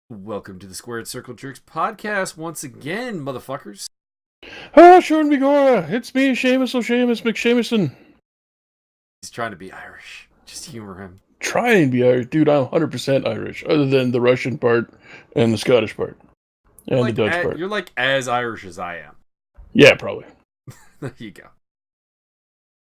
Welcome to the Squared Circle Jerks podcast once again, motherfuckers. Ah, Sean Begora, it's me, Seamus O'Seamus McShamuson. He's trying to be Irish. Just humor him. Try and be Irish. Dude, I'm 100% Irish, other than the Russian part and the Scottish part. And the Dutch part. You're like as Irish as I am. Yeah, probably. There you go.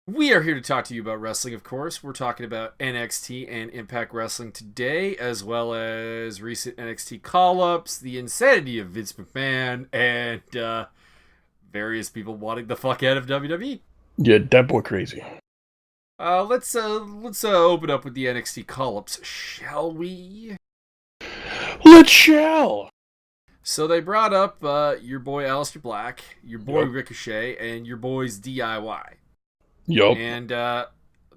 We are here to talk to you about wrestling, of course. We're talking about NXT and Impact Wrestling today, as well as recent NXT call-ups, the insanity of Vince McMahon, and various people wanting the fuck out of WWE. Yeah, that boy crazy. Let's open up with the NXT call-ups, shall we? Let's shall! So they brought up your boy Aleister Black, your boy Ricochet, and your boys DIY. Yup. And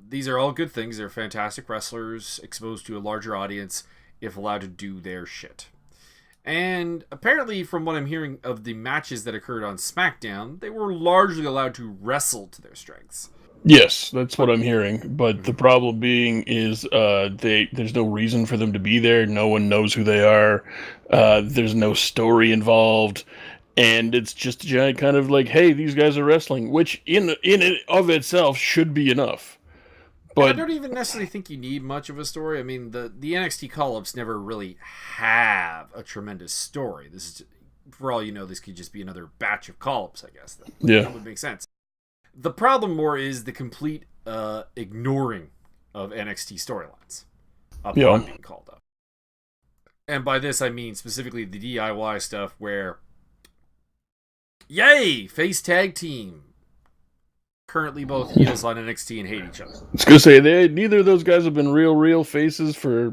these are all good things. They're fantastic wrestlers, exposed to a larger audience, if allowed to do their shit. And apparently, from what I'm hearing of the matches that occurred on SmackDown, they were largely allowed to wrestle to their strengths. Yes, that's what I'm hearing. But the problem being is there's no reason for them to be there. No one knows who they are. There's no story involved. And it's just a giant kind of like, hey, these guys are wrestling, which in and of itself should be enough. But I don't even necessarily think you need much of a story. I mean, the NXT call-ups never really have a tremendous story. This is, for all you know, this could just be another batch of call-ups, I guess. That would make sense. The problem more is the complete ignoring of NXT storylines upon being called up. And by this, I mean specifically the DIY stuff where, yay, face tag team. Currently both heels on NXT and hate each other. I was going to say, neither of those guys have been real faces for...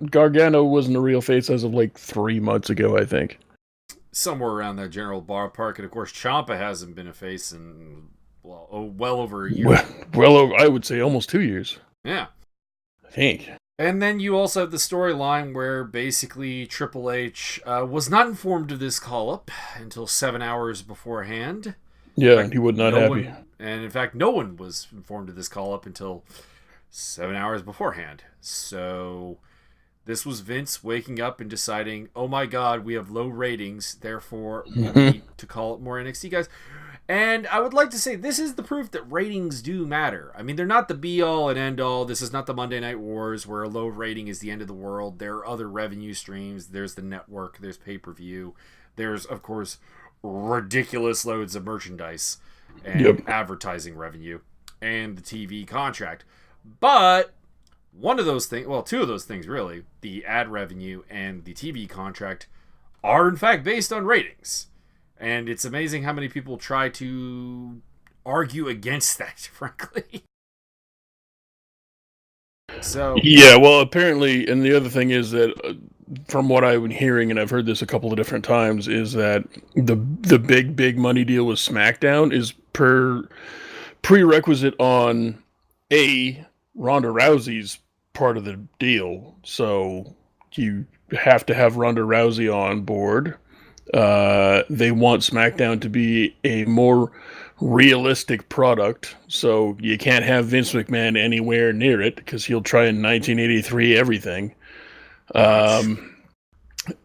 Gargano wasn't a real face as of like 3 months ago, I think. Somewhere around that general ballpark. And of course, Ciampa hasn't been a face in, well over a year. Well over, I would say almost 2 years. Yeah. I think. And then you also have the storyline where basically Triple H was not informed of this call-up until 7 hours beforehand. Yeah, and he was not happy. And in fact, no one was informed of this call-up until 7 hours beforehand. So this was Vince waking up and deciding, oh my god, we have low ratings, therefore we need to call up more NXT guys. And I would like to say this is the proof that ratings do matter. I mean, they're not the be-all and end-all. This is not the Monday Night Wars where a low rating is the end of the world. There are other revenue streams. There's the network. There's pay-per-view. There's, of course, ridiculous loads of merchandise and advertising revenue and the TV contract. But one of those things, well, two of those things really, the ad revenue and the TV contract, are in fact based on ratings. And it's amazing how many people try to argue against that, frankly. So yeah, well, apparently, and the other thing is that from what I've been hearing, and I've heard this a couple of different times, is that the big money deal with SmackDown is prerequisite on Ronda Rousey's part of the deal. So you have to have Ronda Rousey on board. They want SmackDown to be a more realistic product, so you can't have Vince McMahon anywhere near it because he'll try in 1983 everything.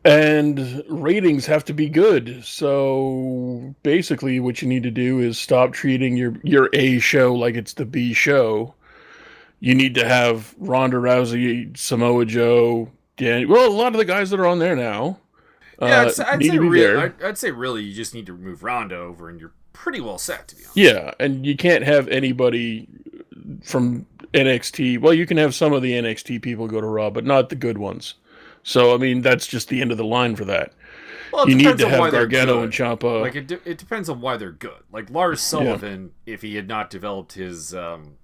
And ratings have to be good. So basically, what you need to do is stop treating your A show like it's the B show. You need to have Ronda Rousey, Samoa Joe, a lot of the guys that are on there now. Yeah, I'd say really you just need to move Ronda over and you're pretty well set, to be honest. Yeah, and you can't have anybody from NXT. Well, you can have some of the NXT people go to Raw, but not the good ones. So, I mean, that's just the end of the line for that. Well, you need to have Gargano and Ciampa. Like, it depends on why they're good. Like, Lars Sullivan, if he had not developed his we'll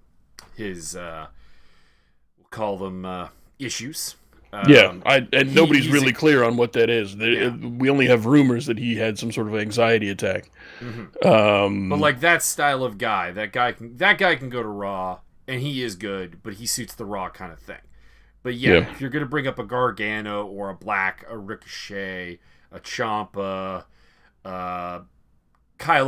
call them issues... and nobody's really clear on what that is. We only have rumors that he had some sort of anxiety attack. Mm-hmm. But like that style of guy, that guy can go to Raw, and he is good, but he suits the Raw kind of thing. But if you're gonna bring up a Gargano or a Black, a Ricochet, a Ciampa, Kyle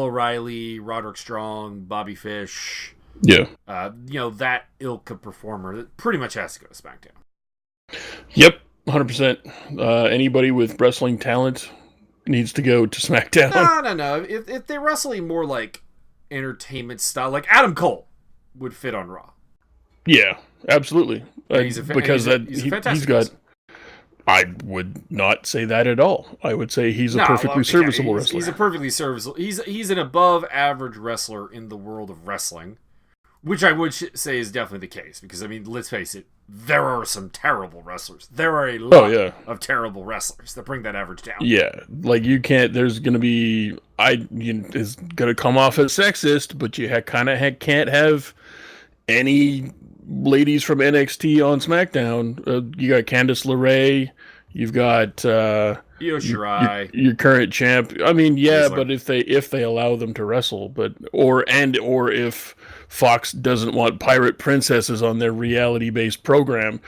O'Reilly, Roderick Strong, Bobby Fish, that ilk of performer that pretty much has to go to SmackDown. Yep. 100%. Anybody with wrestling talent needs to go to SmackDown. No. If they're wrestling more like entertainment style, like Adam Cole would fit on Raw. Yeah, absolutely. He's a fantastic wrestler. I would not say that at all. I would say he's a perfectly serviceable wrestler. He's a perfectly serviceable. He's an above average wrestler in the world of wrestling, which I would say is definitely the case. Because I mean, let's face it, there are some terrible wrestlers. There are a lot of terrible wrestlers that bring that average down. Yeah, like you can't. There's gonna be. It's gonna come off as sexist, but you can't have any ladies from NXT on SmackDown. You got Candice LeRae. You've got Io Shirai, your current champ. I mean, yeah, but if they allow them to wrestle, or if Fox doesn't want pirate princesses on their reality-based program,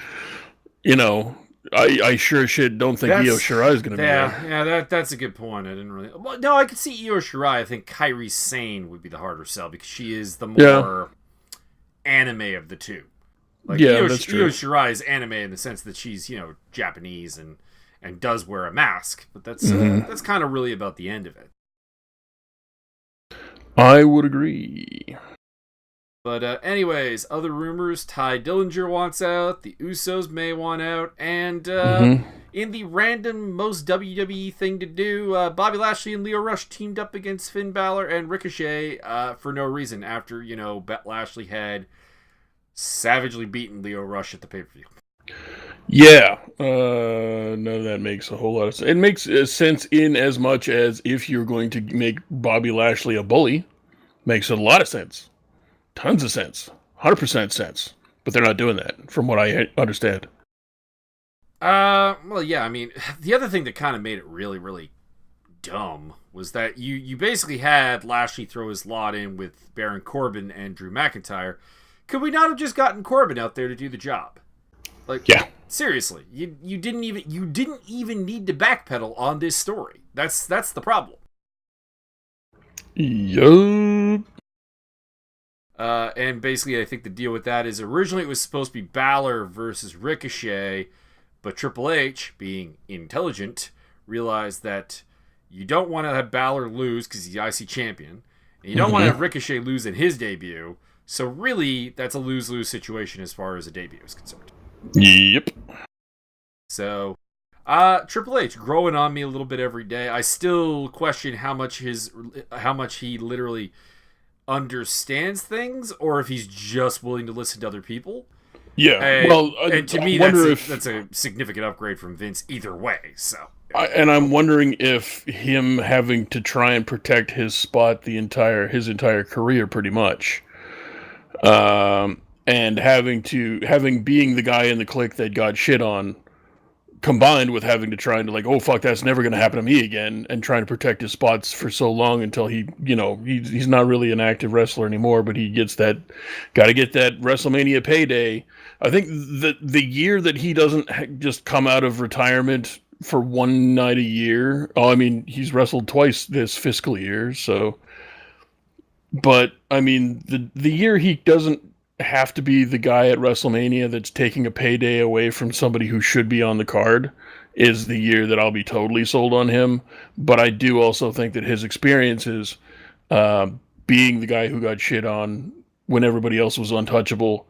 I sure shit don't think Io Shirai is going to be there. Yeah, that's a good point. I didn't really. Well, no, I could see Io Shirai. I think Kairi Sane would be the harder sell because she is the more anime of the two. Like that's true. Io Shirai is anime in the sense that she's Japanese and does wear a mask, but that's kind of really about the end of it. I would agree. But anyways, other rumors: Ty Dillinger wants out, the Usos may want out, and in the random most WWE thing to do, Bobby Lashley and Lio Rush teamed up against Finn Balor and Ricochet for no reason after Lashley had savagely beaten Lio Rush at the pay-per-view. Yeah, none of that makes a whole lot of sense. It makes sense in as much as if you're going to make Bobby Lashley a bully, makes a lot of sense. Tons of sense. 100% sense. But they're not doing that, from what I understand. Well, yeah, I mean, the other thing that kind of made it really, really dumb was that you basically had Lashley throw his lot in with Baron Corbin and Drew McIntyre. Could we not have just gotten Corbin out there to do the job? Like, yeah, seriously, you didn't even need to backpedal on this story. That's the problem. Yup. And basically, I think the deal with that is originally it was supposed to be Balor versus Ricochet, but Triple H, being intelligent, realized that you don't want to have Balor lose because he's the IC champion, and you don't want to have Ricochet lose in his debut. So really, that's a lose-lose situation as far as a debut is concerned. Yep. So, Triple H growing on me a little bit every day. I still question how much he literally understands things, or if he's just willing to listen to other people. Yeah. And to me, that's a significant upgrade from Vince either way. So. I'm wondering if him having to try and protect his spot his entire career, pretty much. And being the guy in the clique that got shit on, combined with having to try and oh fuck, that's never going to happen to me again, and trying to protect his spots for so long until he's not really an active wrestler anymore, but he got to get that WrestleMania payday. I think the year that he doesn't just come out of retirement for one night a year. Oh, I mean, he's wrestled twice this fiscal year, so. But I mean, the year he doesn't have to be the guy at WrestleMania that's taking a payday away from somebody who should be on the card is the year that I'll be totally sold on him. But I do also think that his experiences, being the guy who got shit on when everybody else was untouchable,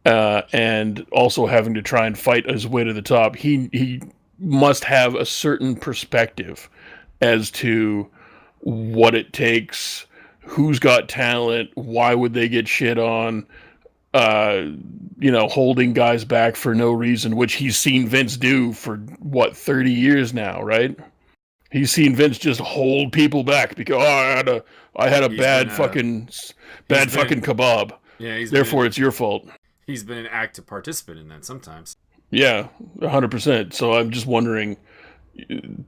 and also having to try and fight his way to the top, he must have a certain perspective as to what it takes, who's got talent, why would they get shit on, holding guys back for no reason, which he's seen Vince do for 30 years now, right? He's seen Vince just hold people back because I had a bad fucking kebab. Yeah, therefore it's your fault. He's been an active participant in that sometimes. Yeah, 100%. So I'm just wondering,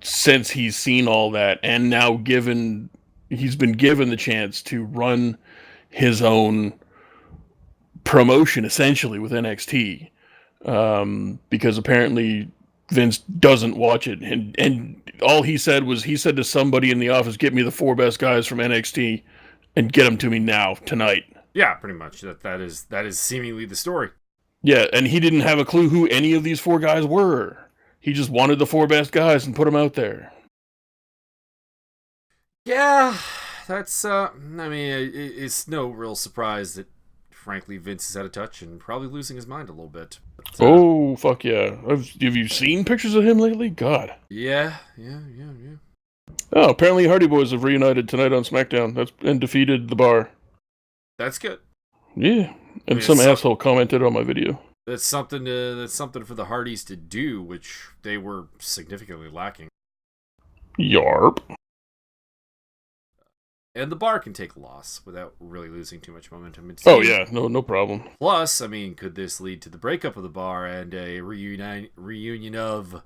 since he's seen all that, and now he's been given the chance to run his own promotion, essentially, with NXT, because apparently Vince doesn't watch it, and all he said to somebody in the office, "Get me the 4 best guys from NXT, and get them to me now, tonight." Yeah, pretty much. That is seemingly the story. Yeah, and he didn't have a clue who any of these 4 guys were. He just wanted the 4 best guys and put them out there. Yeah, that's, I mean, it's no real surprise that, frankly, Vince is out of touch and probably losing his mind a little bit. But, oh, fuck yeah. Have you seen pictures of him lately? God. Yeah. Oh, apparently Hardy Boys have reunited tonight on SmackDown and defeated the Bar. That's good. Yeah, and some asshole commented on my video. That's something for the Hardys to do, which they were significantly lacking. Yarp. And the Bar can take a loss without really losing too much momentum. Oh yeah, no problem. Plus, I mean, could this lead to the breakup of the Bar and a reunion of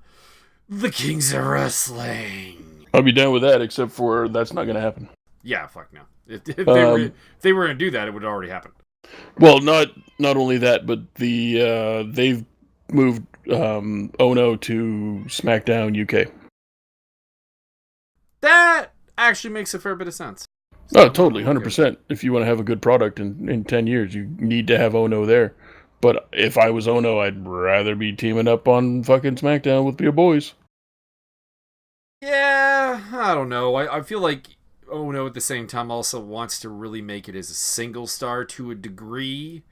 the Kings of Wrestling? I'll be down with that, except for that's not going to happen. Yeah, fuck no. If they were going to do that, it would already happen. Well, not only that, but they've moved Ono to SmackDown UK. That actually makes a fair bit of sense. Oh, totally, 100%. If you want to have a good product in 10 years, you need to have Ono there. But if I was Ono, I'd rather be teaming up on fucking SmackDown with your boys. Yeah, I don't know. I feel like Ono at the same time also wants to really make it as a single star to a degree.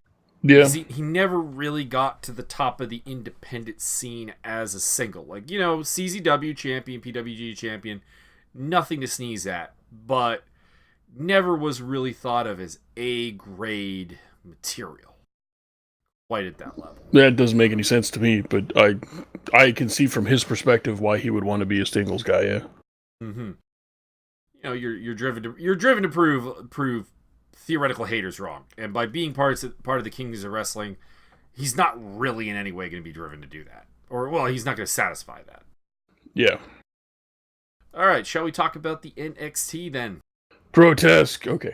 Yeah. He never really got to the top of the independent scene as a single. Like, CZW champion, PWG champion, nothing to sneeze at. But never was really thought of as A-grade material. Quite at that level. That doesn't make any sense to me, but I can see from his perspective why he would want to be a singles guy, yeah. Mm-hmm. You're driven to prove theoretical haters wrong. And by being part of the Kings of Wrestling, he's not really in any way going to be driven to do that. Or, well, he's not going to satisfy that. Yeah. All right, shall we talk about the NXT then? Grotesque. Okay.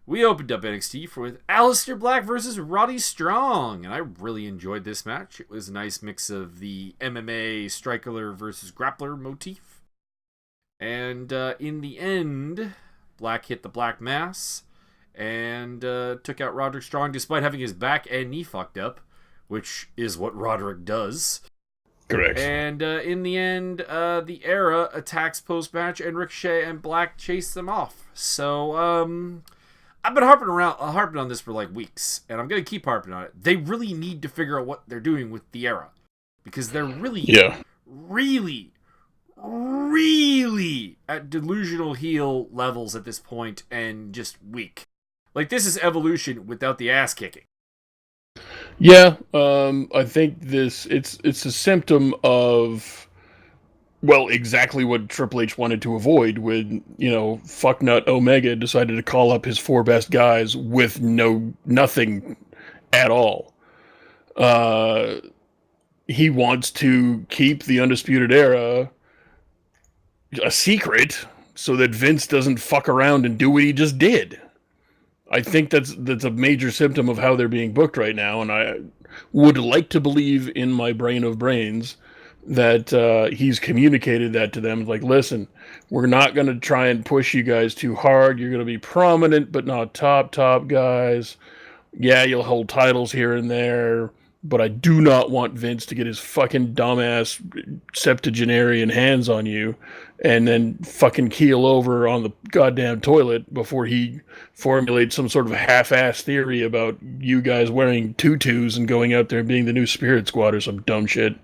We opened up NXT with Aleister Black versus Roddy Strong, and I really enjoyed this match. It was a nice mix of the MMA striker versus grappler motif. And in the end, Black hit the Black Mass and took out Roderick Strong despite having his back and knee fucked up, which is what Roderick does. Correct. And in the end, the Era attacks post-match, and Ricochet and Black chase them off. So, I've been harping on this for like weeks, and I'm going to keep harping on it. They really need to figure out what they're doing with the Era, because they're really at delusional heel levels at this point, and just weak. Like, this is Evolution without the ass kicking. Yeah, I think it's a symptom of, well, exactly what Triple H wanted to avoid when, fucknut Omega decided to call up his 4 best guys with nothing at all. He wants to keep the Undisputed Era a secret so that Vince doesn't fuck around and do what he just did. I think that's a major symptom of how they're being booked right now, and I would like to believe in my brain of brains that he's communicated that to them. Like, listen, we're not going to try and push you guys too hard. You're going to be prominent, but not top guys. Yeah, you'll hold titles here and there, but I do not want Vince to get his fucking dumbass septuagenarian hands on you and then fucking keel over on the goddamn toilet before he formulates some sort of half-ass theory about you guys wearing tutus and going out there and being the new Spirit Squad or some dumb shit.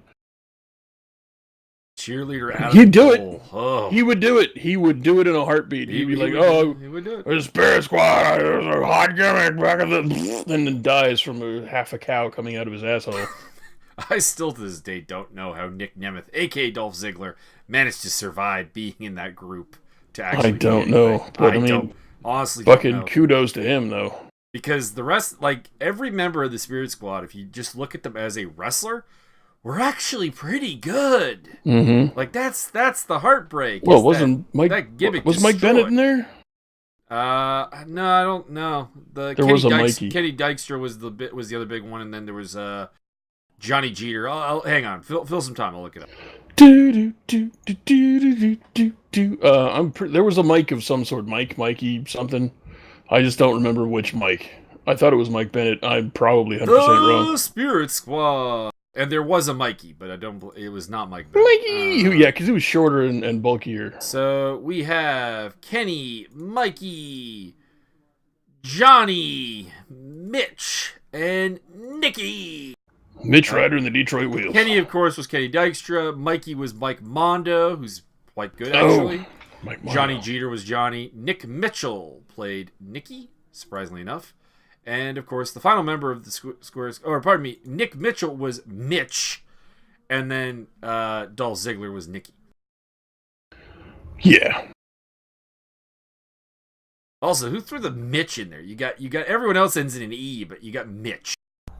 Cheerleader Adam He'd do Cole. it. Oh. He would do it. He would do it in a heartbeat. He'd be like, he would do it. The Spirit Squad, there's a hot gimmick back of the... And then dies from half a cow coming out of his asshole. I still to this day don't know how Nick Nemeth, a.k.a. Dolph Ziggler, managed to survive being in that group. I don't know. But I mean, honestly fucking don't know. Kudos to him, though. Because the rest, like, every member of the Spirit Squad, if you just look at them as a wrestler, we're actually pretty good. Mm-hmm. Like, that's the heartbreak. Well, wasn't Mike... That gimmick was Mike Bennett in there? No, I don't know. Kenny Dykstra was the other big one, and then there was Johnny Jeter. I'll hang on, fill some time. I'll look it up. There was a Mike of some sort, Mikey something. I just don't remember which Mike. I thought it was Mike Bennett. I'm probably 100% wrong. The Spirit Squad. And there was a Mikey, but it was not Mike. Mikey! Yeah, because he was shorter and bulkier. So we have Kenny, Mikey, Johnny, Mitch, and Nikki. Mitch Ryder and the Detroit Wheels. Kenny, of course, was Kenny Dykstra. Mikey was Mike Mondo, who's quite good, actually. Mike Mondo. Johnny Jeter was Johnny. Nick Mitchell played Nikki, surprisingly enough. And, of course, the final member of the Squares... Or, pardon me, Nick Mitchell was Mitch. And then Dolph Ziggler was Nikki. Yeah. Also, who threw the Mitch in there? You got everyone else ends in an E, but you got Mitch.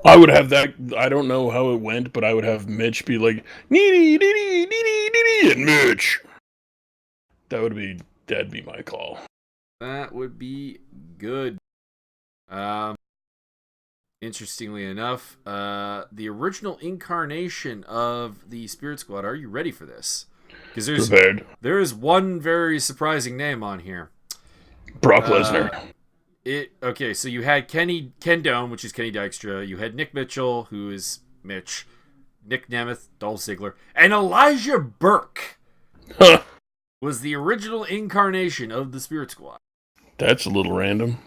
I would have that. I don't know how it went, but I would have Mitch be like, "Needy, needy, needy, needy," and Mitch. That'd be my call. That would be good. Interestingly enough, the original incarnation of the Spirit Squad. Are you ready for this? Because there is one very surprising name on here. Brock Lesnar. Okay, so you had Ken Dome, which is Kenny Dykstra. You had Nick Mitchell, who is Mitch. Nick Nemeth, Dolph Ziggler. And Elijah Burke was the original incarnation of the Spirit Squad. That's a little random.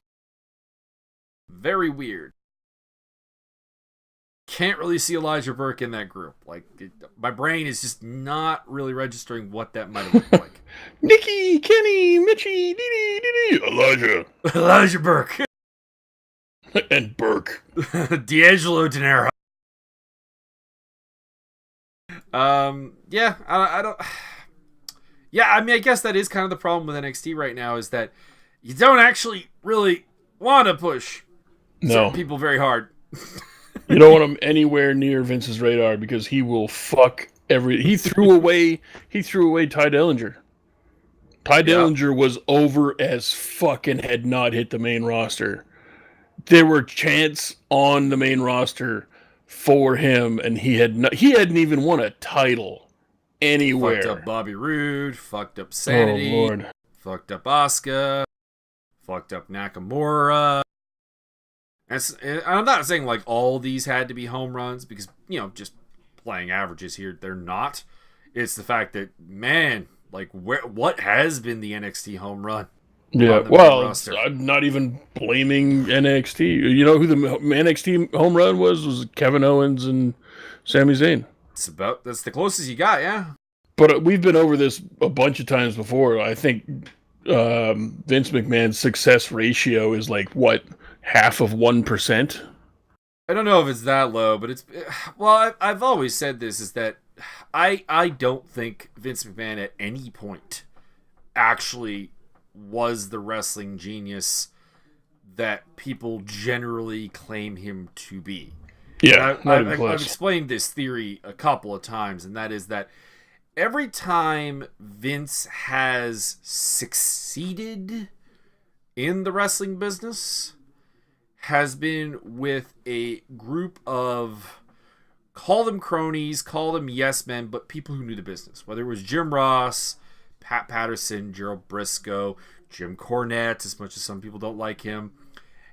Very weird. Can't really see Elijah Burke in that group. My brain is just not really registering what that might have looked like. Nikki, Kenny, Mitchie, Dee, Elijah Burke. And Burke. D'Angelo Dinero. Yeah, I don't... Yeah, I mean, I guess that is kind of the problem with NXT right now, is that you don't actually really want to push certain people very hard. You don't want him anywhere near Vince's radar because he will fuck every... He threw away Ty Dillinger. Ty Dillinger was over as fuck and had not hit the main roster. There were chants on the main roster for him, and he hadn't even won a title anywhere. Fucked up Bobby Roode, fucked up Sanity, oh, Lord. Fucked up Asuka, fucked up Nakamura. And I'm not saying like all these had to be home runs because, just playing averages here, they're not. It's the fact that, man, like what has been the NXT home run? Yeah, well, I'm not even blaming NXT. You know who the NXT home run was Kevin Owens and Sami Zayn. That's the closest you got, yeah. But we've been over this a bunch of times before. I think Vince McMahon's success ratio is like, what, half of 1%? I don't know if it's that low, but it's... Well, I've always said this, is that I don't think Vince McMahon at any point actually was the wrestling genius that people generally claim him to be. Yeah, I've explained this theory a couple of times, and that is that every time Vince has succeeded in the wrestling business has been with a group of, call them cronies, call them yes men, but people who knew the business. Whether it was Jim Ross, Pat Patterson, Gerald Briscoe, Jim Cornette, as much as some people don't like him.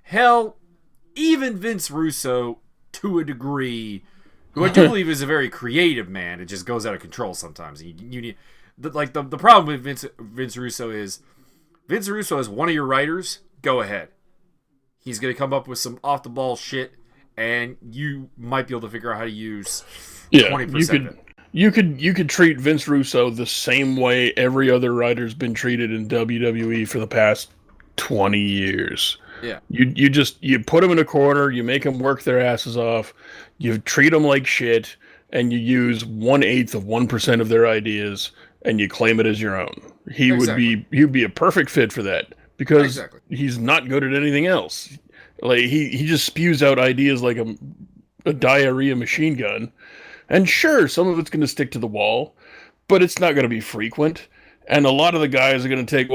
Hell, even Vince Russo, to a degree, who I do believe is a very creative man. It just goes out of control sometimes. You need the problem with Vince Russo is Vince Russo is one of your writers. Go ahead. He's going to come up with some off the ball shit, and you might be able to figure out how to use 20% of it. You could treat Vince Russo the same way every other writer's been treated in WWE for the past 20 years. Yeah. You put them in a corner, you make them work their asses off, you treat them like shit, and you use 1/8 of 1% of their ideas, and you claim it as your own. He'd be a perfect fit for that because he's not good at anything else. Like he just spews out ideas like a diarrhea machine gun. And sure, some of it's going to stick to the wall, but it's not going to be frequent. And a lot of the guys are going to take,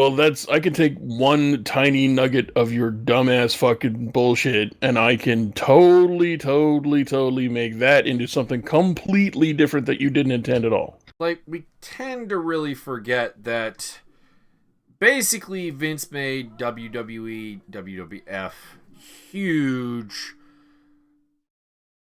I can take one tiny nugget of your dumbass fucking bullshit, and I can totally make that into something completely different that you didn't intend at all. Like, we tend to really forget that basically Vince made WWE, WWF huge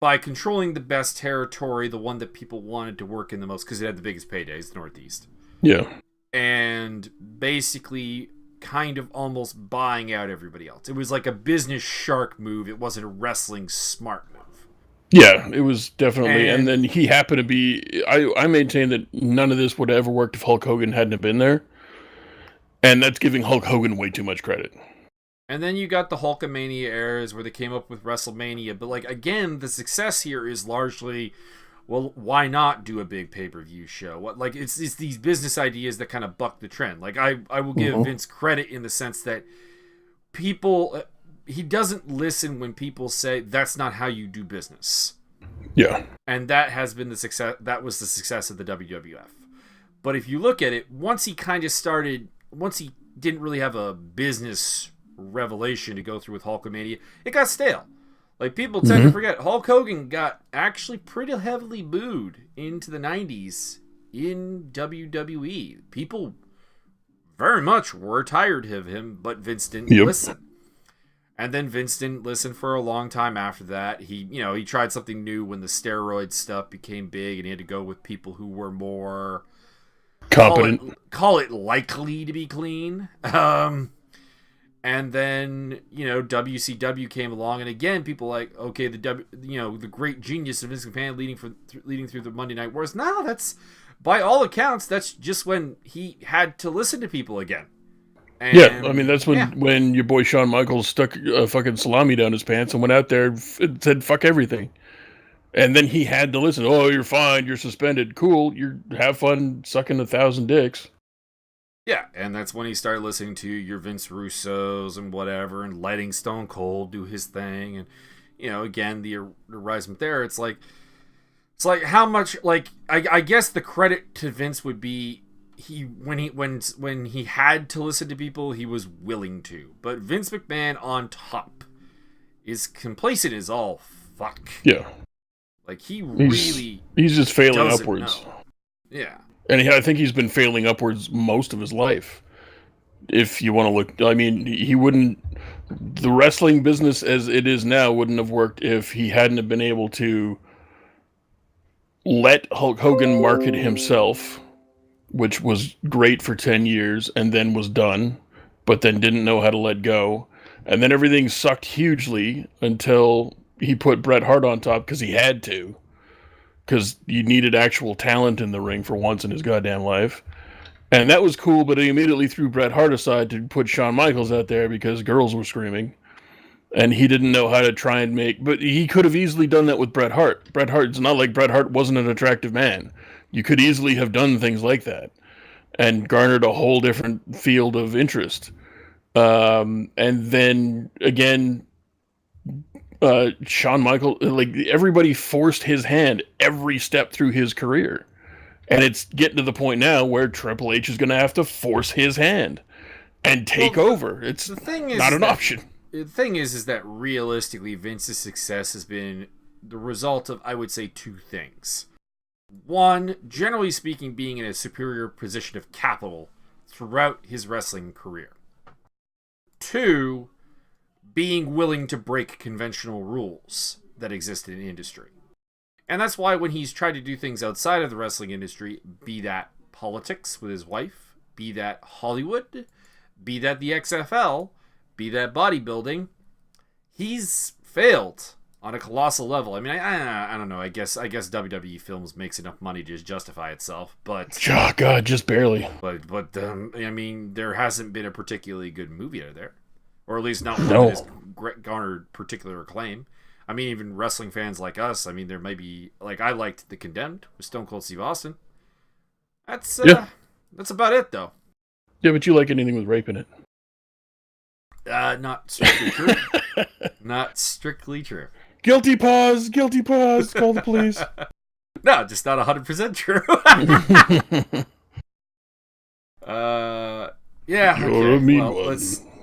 by controlling the best territory, the one that people wanted to work in the most because it had the biggest paydays, the Northeast. Yeah. And basically kind of almost buying out everybody else. It was like a business shark move. It wasn't a wrestling smart move. Yeah, it was definitely. And then he happened to be... I maintain that none of this would have ever worked if Hulk Hogan hadn't have been there. And that's giving Hulk Hogan way too much credit. And then you got the Hulkamania eras where they came up with WrestleMania. But, like, again, the success here is largely, well, why not do a big pay-per-view show? What, like, it's these business ideas that kind of buck the trend. Like, I will give Vince credit in the sense that people... he doesn't listen when people say, that's not how you do business. Yeah. And that has been the success... That was the success of the WWF. But if you look at it, once he kind of started... Once he didn't really have a business... revelation to go through with Hulkamania, it got stale. Like, people tend to forget, Hulk Hogan got actually pretty heavily booed into the 90s in WWE. People very much were tired of him, but Vince didn't listen. And then Vince didn't listen for a long time after that. He tried something new when the steroid stuff became big, and he had to go with people who were more competent. Call it likely to be clean. And then, WCW came along, and again, people like, okay, the great genius of Vince McMahon leading through the Monday Night Wars. No, that's, by all accounts, that's just when he had to listen to people again. And, yeah, I mean, that's when your boy Shawn Michaels stuck a fucking salami down his pants and went out there and said, fuck everything. And then he had to listen. Oh, you're fine. You're suspended. Cool. Have fun sucking 1,000 dicks. Yeah, and that's when he started listening to your Vince Russos and whatever, and letting Stone Cold do his thing, and again the arisement there. It's like how much, like, I guess the credit to Vince would be when he had to listen to people, he was willing to. But Vince McMahon on top is complacent as all fuck. Yeah, like he's just failing upwards. Know. Yeah. And I think he's been failing upwards most of his life. If you want to look, I mean, he wouldn't... The wrestling business as it is now wouldn't have worked if he hadn't have been able to let Hulk Hogan market himself, which was great for 10 years, and then was done, but then didn't know how to let go. And then everything sucked hugely until he put Bret Hart on top because he had to. Because you needed actual talent in the ring for once in his goddamn life. And that was cool, but he immediately threw Bret Hart aside to put Shawn Michaels out there because girls were screaming. And he didn't know how to try and make... But he could have easily done that with Bret Hart. It's not like Bret Hart wasn't an attractive man. You could easily have done things like that and garnered a whole different field of interest. And then, again... Shawn Michaels, like, everybody forced his hand every step through his career. And it's getting to the point now where Triple H is going to have to force his hand and take over. It's not an option. The thing is that realistically, Vince's success has been the result of, I would say, two things. One, generally speaking, being in a superior position of capital throughout his wrestling career. Two, being willing to break conventional rules that exist in the industry. And that's why when he's tried to do things outside of the wrestling industry, be that politics with his wife, be that Hollywood, be that the XFL, be that bodybuilding, he's failed on a colossal level. I mean, I don't know. I guess WWE Films makes enough money to just justify itself, but... Oh, God, just barely. But I mean, there hasn't been a particularly good movie out there. Or at least not one that has garnered particular acclaim. I mean, even wrestling fans like us, I mean, there may be... Like, I liked The Condemned with Stone Cold Steve Austin. That's about it, though. Yeah, but you like anything with rape in it. Not strictly true. Not strictly true. Guilty pause, call the police. No, just not 100% true. Yeah. You're a mean one,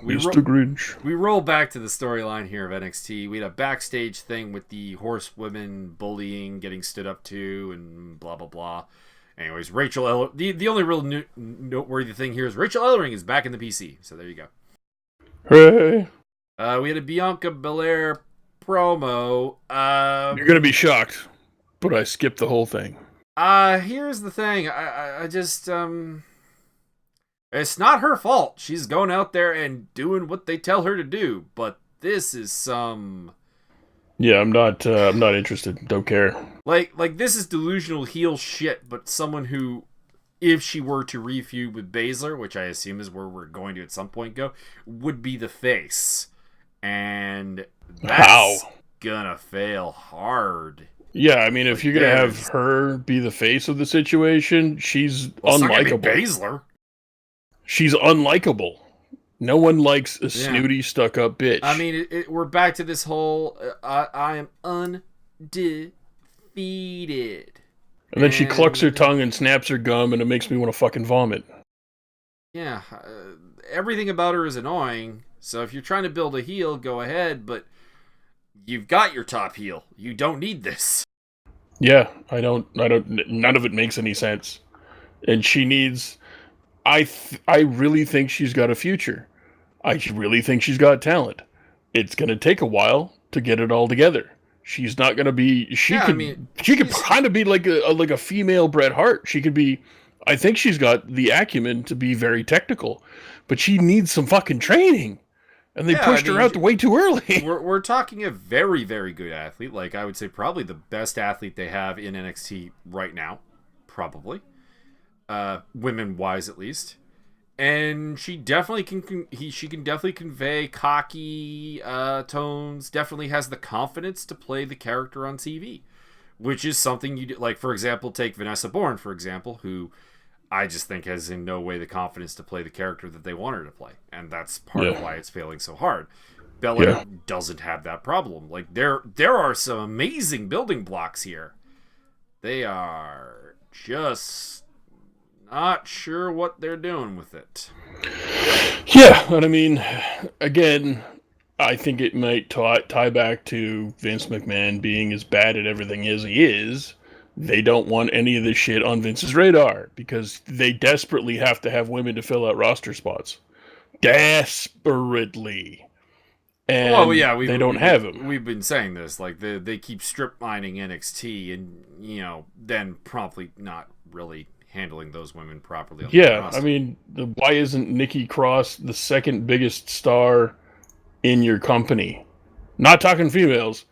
Mr. Grinch. We roll back to the storyline here of NXT. We had a backstage thing with the horsewomen bullying, getting stood up to, and blah, blah, blah. Anyways, the only real noteworthy thing here is Rachel Ellering is back in the PC. So there you go. Hooray. We had a Bianca Belair promo. You're gonna be shocked, but I skipped the whole thing. Here's the thing. I just it's not her fault. She's going out there and doing what they tell her to do. But this is some. Yeah, I'm not interested. Don't care. Like this is delusional heel shit. But someone who, if she were to refeud with Baszler, which I assume is where we're going to at some point go, would be the face, and that's gonna fail hard. Yeah, I mean, if you're gonna have her be the face of the situation, she's unlikable. Baszler. She's unlikable. No one likes a snooty, stuck-up bitch. I mean, we're back to this whole I am undefeated. And then she clucks her tongue and snaps her gum, and it makes me want to fucking vomit. Yeah, everything about her is annoying. So if you're trying to build a heel, go ahead, but you've got your top heel. You don't need this. Yeah, I don't. None of it makes any sense. And she needs. I really think she's got a future. I really think she's got talent. It's gonna take a while to get it all together. She's not gonna be. She could kind of be like a female Bret Hart. She could be. I think she's got the acumen to be very technical, but she needs some fucking training. And they pushed her out way too early. We're talking a very, very good athlete. Like, I would say probably the best athlete they have in NXT right now. Probably. Women-wise, at least. And she definitely she can definitely convey cocky tones. Definitely has the confidence to play the character on TV. Which is something you do. Like, for example, take Vanessa Bourne, for example, who I just think has in no way the confidence to play the character that they want her to play. And that's part of why it's failing so hard. Bella doesn't have that problem. Like, there are some amazing building blocks here. They are just not sure what they're doing with it. Yeah, and I mean, again, I think it might tie back to Vince McMahon being as bad at everything as he is. They don't want any of this shit on Vince's radar because they desperately have to have women to fill out roster spots. Desperately. And they don't have them. We've been saying this. Like, they keep strip mining NXT and, then promptly not really handling those women properly. I mean, why isn't Nikki Cross the second biggest star in your company? Not talking females.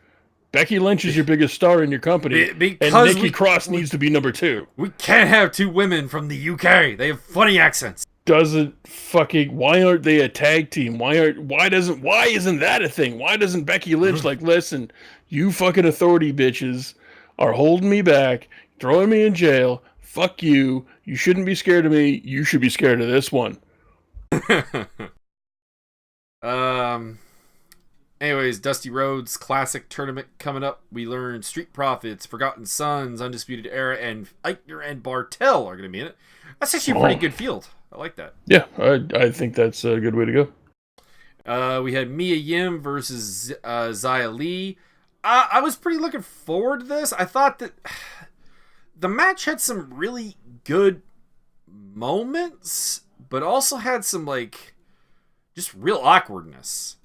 Becky Lynch is your biggest star in your company, and Nikki Cross needs to be number 2. We can't have 2 women from the UK. They have funny accents. Why aren't they a tag team? Why isn't that a thing? Why doesn't Becky Lynch listen, you fucking authority bitches are holding me back, throwing me in jail. Fuck you. You shouldn't be scared of me. You should be scared of this one. Anyways, Dusty Rhodes Classic Tournament coming up. We learned Street Profits, Forgotten Sons, Undisputed Era, and Eichner and Bartel are going to be in it. That's actually a pretty good field. I like that. Yeah, I think that's a good way to go. We had Mia Yim versus Xia Li. I was pretty looking forward to this. I thought that the match had some really good moments, but also had some, just real awkwardness.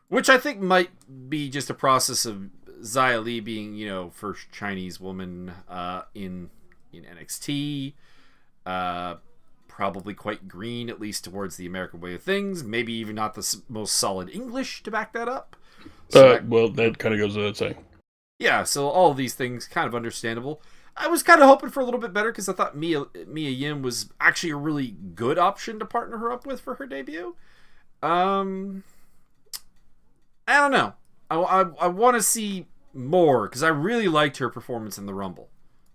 Which I think might be just a process of Xia Li being, first Chinese woman in NXT. Probably quite green, at least towards the American way of things. Maybe even not the most solid English to back that up. So that kind of goes without saying. Yeah, so all of these things kind of understandable. I was kind of hoping for a little bit better because I thought Mia Yim was actually a really good option to partner her up with for her debut. I don't know. I want to see more because I really liked her performance in the Rumble.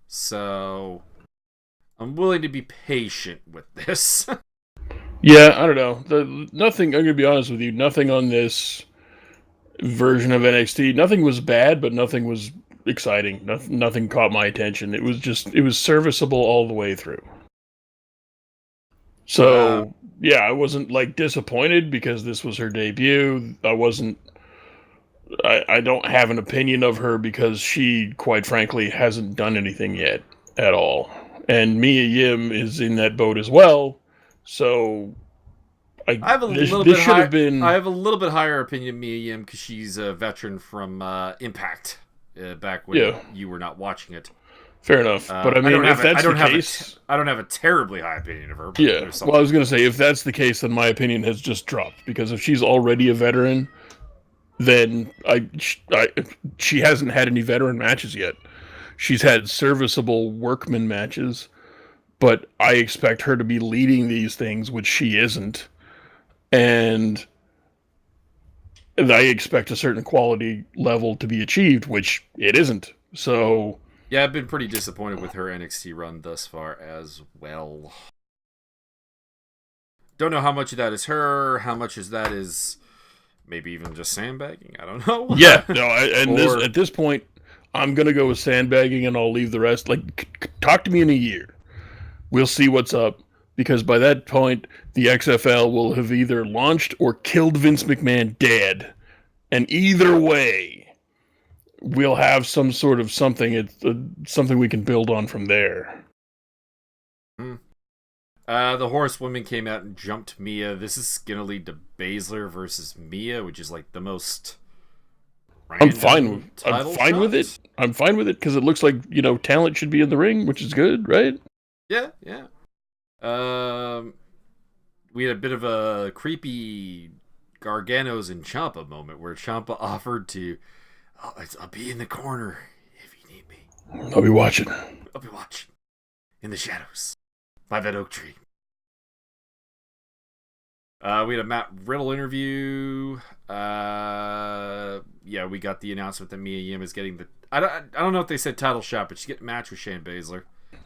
So I'm willing to be patient with this. Yeah, I don't know. Nothing. I'm gonna be honest with you. Nothing on this version of NXT. Nothing was bad, but nothing was exciting. Nothing caught my attention. It was serviceable all the way through. So I wasn't disappointed because this was her debut. I don't have an opinion of her because she, quite frankly, hasn't done anything yet at all. And Mia Yim is in that boat as well. So I have a little this bit should have been. I have a little bit higher opinion of Mia Yim because she's a veteran from Impact back when you were not watching it. Fair enough, but I mean, if that's the case, I don't have a terribly high opinion of her. But yeah, well, I was going to say, if that's the case, then my opinion has just dropped, because if she's already a veteran, then she hasn't had any veteran matches yet. She's had serviceable workman matches, but I expect her to be leading these things, which she isn't, and I expect a certain quality level to be achieved, which it isn't. So. Yeah, I've been pretty disappointed with her NXT run thus far as well. Don't know how much of that is her, how much of that is maybe even just sandbagging. I don't know. Yeah, no, at this point, I'm going to go with sandbagging, and I'll leave the rest. Like, talk to me in a year. We'll see what's up, because by that point, the XFL will have either launched or killed Vince McMahon dead. And either way, we'll have some sort of something. It's something we can build on from there. The Horsewoman came out and jumped Mia. This is going to lead to Baszler versus Mia, which is like the most. I'm fine with it. I'm fine with it because it looks like, talent should be in the ring, which is good, right? Yeah. We had a bit of a creepy Garganos and Ciampa moment where Ciampa offered to. I'll be in the corner if you need me. I'll be watching. In the shadows. By that oak tree. We had a Matt Riddle interview. We got the announcement that Mia Yim is getting the... I don't know if they said title shot, but she's getting a match with Shayna Baszler.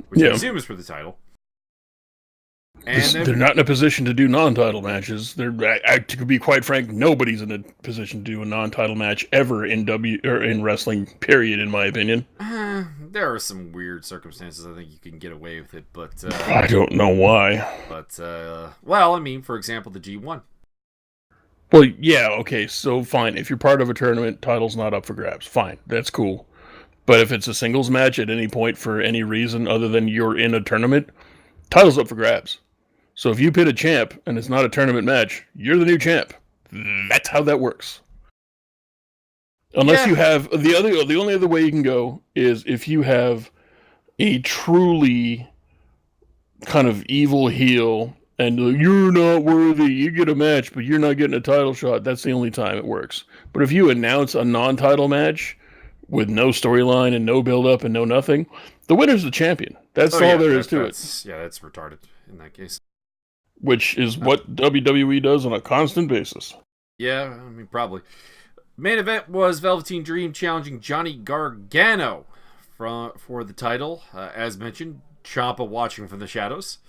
Which I assume is for the title. And they're not in a position to do non-title matches. To be quite frank, nobody's in a position to do a non-title match ever in wrestling. Period, in my opinion. There are some weird circumstances. I think you can get away with it, but I don't know why. But for example, the G1. Well, yeah, okay, so fine. If you're part of a tournament, title's not up for grabs. Fine, that's cool. But if it's a singles match at any point for any reason other than you're in a tournament, title's up for grabs. So if you pit a champ and it's not a tournament match, you're the new champ. That's how that works. Unless you have the only other way you can go is if you have a truly kind of evil heel and you're not worthy, you get a match, but you're not getting a title shot. That's the only time it works. But if you announce a non-title match with no storyline and no build-up and no nothing, the winner's the champion. That's all there is to it. Yeah, that's retarded in that case. Which is what WWE does on a constant basis. Yeah, I mean, probably. Main event was Velveteen Dream challenging Johnny Gargano for the title. As mentioned, Ciampa watching from the shadows.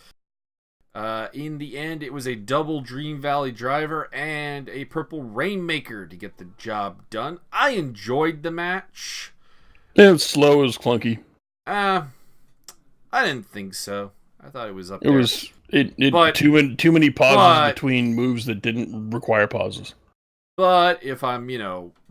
In the end, it was a double Dream Valley driver and a purple Rainmaker to get the job done. I enjoyed the match. Yeah, it's slow, it was clunky. I didn't think so. I thought it was up there. But too many pauses between moves that didn't require pauses. But if I'm,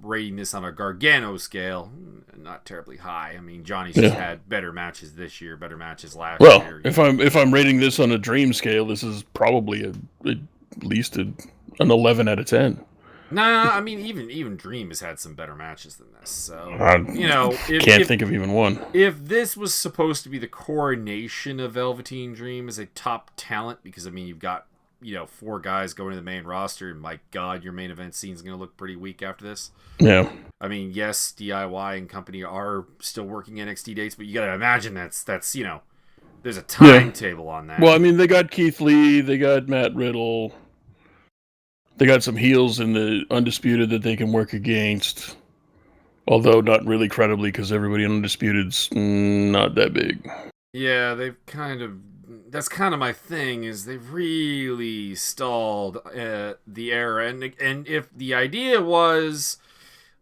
rating this on a Gargano scale, not terribly high. I mean, Johnny's just had better matches this year, better matches last year. Well, if I'm rating this on a Dream scale, this is probably at least an 11 out of 10. Nah, I mean, even Dream has had some better matches than this. So, can't think of even one. If this was supposed to be the coronation of Velveteen Dream as a top talent, because, I mean, you've got, 4 guys going to the main roster, and my God, your main event scene's going to look pretty weak after this. Yeah. I mean, yes, DIY and company are still working NXT dates, but you got to imagine that's there's a timetable on that. Well, I mean, they got Keith Lee, they got Matt Riddle. They got some heels in the Undisputed that they can work against. Although not really credibly, because everybody in Undisputed's not that big. Yeah, that's kind of my thing, is they've really stalled the era. And if the idea was,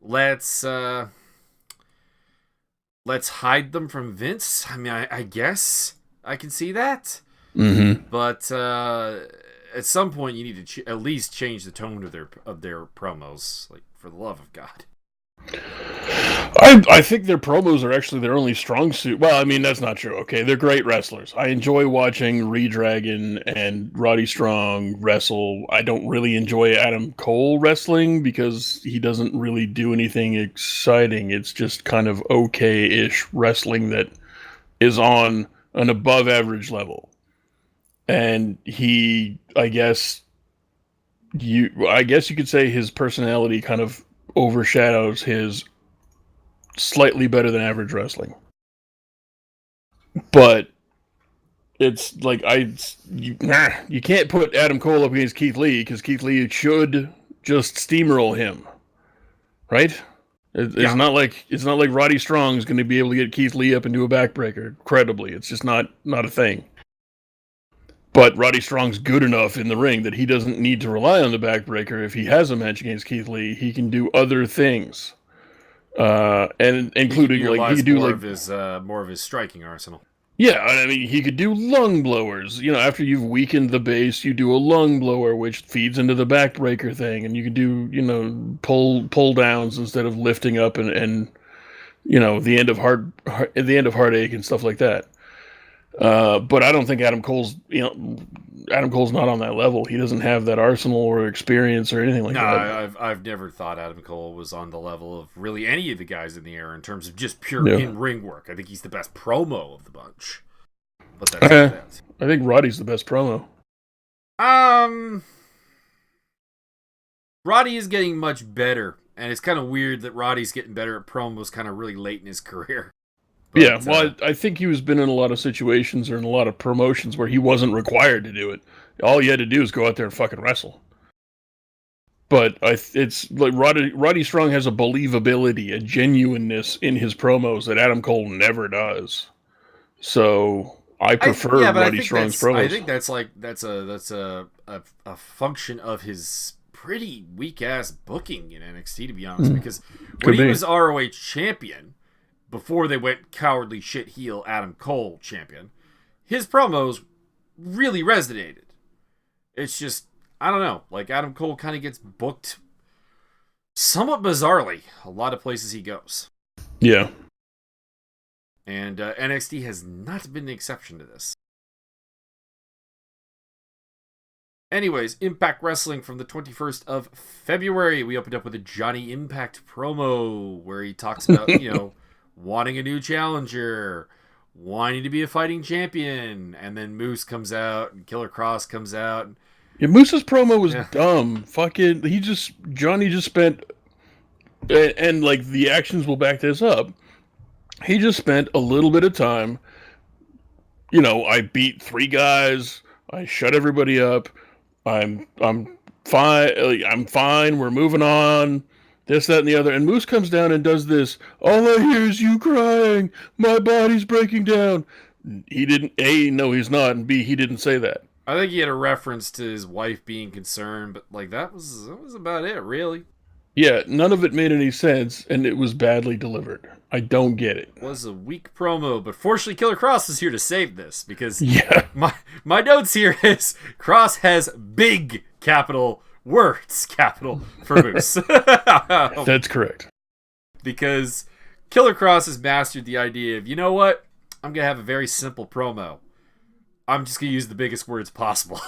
let's hide them from Vince, I mean, I guess I can see that. Mm-hmm. But at some point, you need to at least change the tone of their promos, like, for the love of God. I think their promos are actually their only strong suit. Well, I mean, that's not true. Okay, they're great wrestlers. I enjoy watching Redragon and Roddy Strong wrestle. I don't really enjoy Adam Cole wrestling because he doesn't really do anything exciting. It's just kind of okay-ish wrestling that is on an above average level. And I guess you could say his personality kind of overshadows his slightly better than average wrestling. But it's like you can't put Adam Cole up against Keith Lee because Keith Lee should just steamroll him, right? It's not like Roddy Strong is going to be able to get Keith Lee up into a backbreaker credibly. It's just not a thing. But Roddy Strong's good enough in the ring that he doesn't need to rely on the backbreaker. If he has a match against Keith Lee, he can do other things. And including he could do more of his striking arsenal. Yeah, I mean he could do lung blowers. You know, after you've weakened the base, you do a lung blower, which feeds into the backbreaker thing, and you can do pull downs instead of lifting up and the end of heartache and stuff like that. But I don't think Adam Cole's not on that level. He doesn't have that arsenal or experience or anything like that. No, I've never thought Adam Cole was on the level of really any of the guys in the era in terms of just pure in-ring work. I think he's the best promo of the bunch. But that's that. I think Roddy's the best promo. Roddy is getting much better, and it's kind of weird that Roddy's getting better at promos kind of really late in his career. But, I think he was been in a lot of situations or in a lot of promotions where he wasn't required to do it. All he had to do is go out there and fucking wrestle. But it's like Roddy Strong has a believability, a genuineness in his promos that Adam Cole never does. So I prefer Roddy Strong's promos. I think that's a function of his pretty weak ass booking in NXT, to be honest. Because when he was ROH champion, before they went cowardly shit heel Adam Cole champion, his promos really resonated. It's just, I don't know, like Adam Cole kind of gets booked somewhat bizarrely a lot of places he goes. Yeah. And NXT has not been the exception to this. Anyways, Impact Wrestling from the 21st of February. We opened up with a Johnny Impact promo where he talks about, wanting a new challenger, wanting to be a fighting champion, and then Moose comes out, and Killer Cross comes out. Yeah, Moose's promo was dumb. Fucking, Johnny just spent, and like the actions will back this up. He just spent a little bit of time. I beat 3 guys. I shut everybody up. I'm fine. I'm fine. We're moving on. This, that, and the other. And Moose comes down and does this. All I hear is you crying. My body's breaking down. He didn't, A, no, he's not. And B, he didn't say that. I think he had a reference to his wife being concerned, but like that was about it, really. Yeah, none of it made any sense, and it was badly delivered. I don't get it. It was a weak promo, but fortunately Killer Cross is here to save this, because my notes here is Cross has big capital for Moose. That's correct. Because Killer Cross has mastered the idea of, you know what? I'm going to have a very simple promo. I'm just going to use the biggest words possible.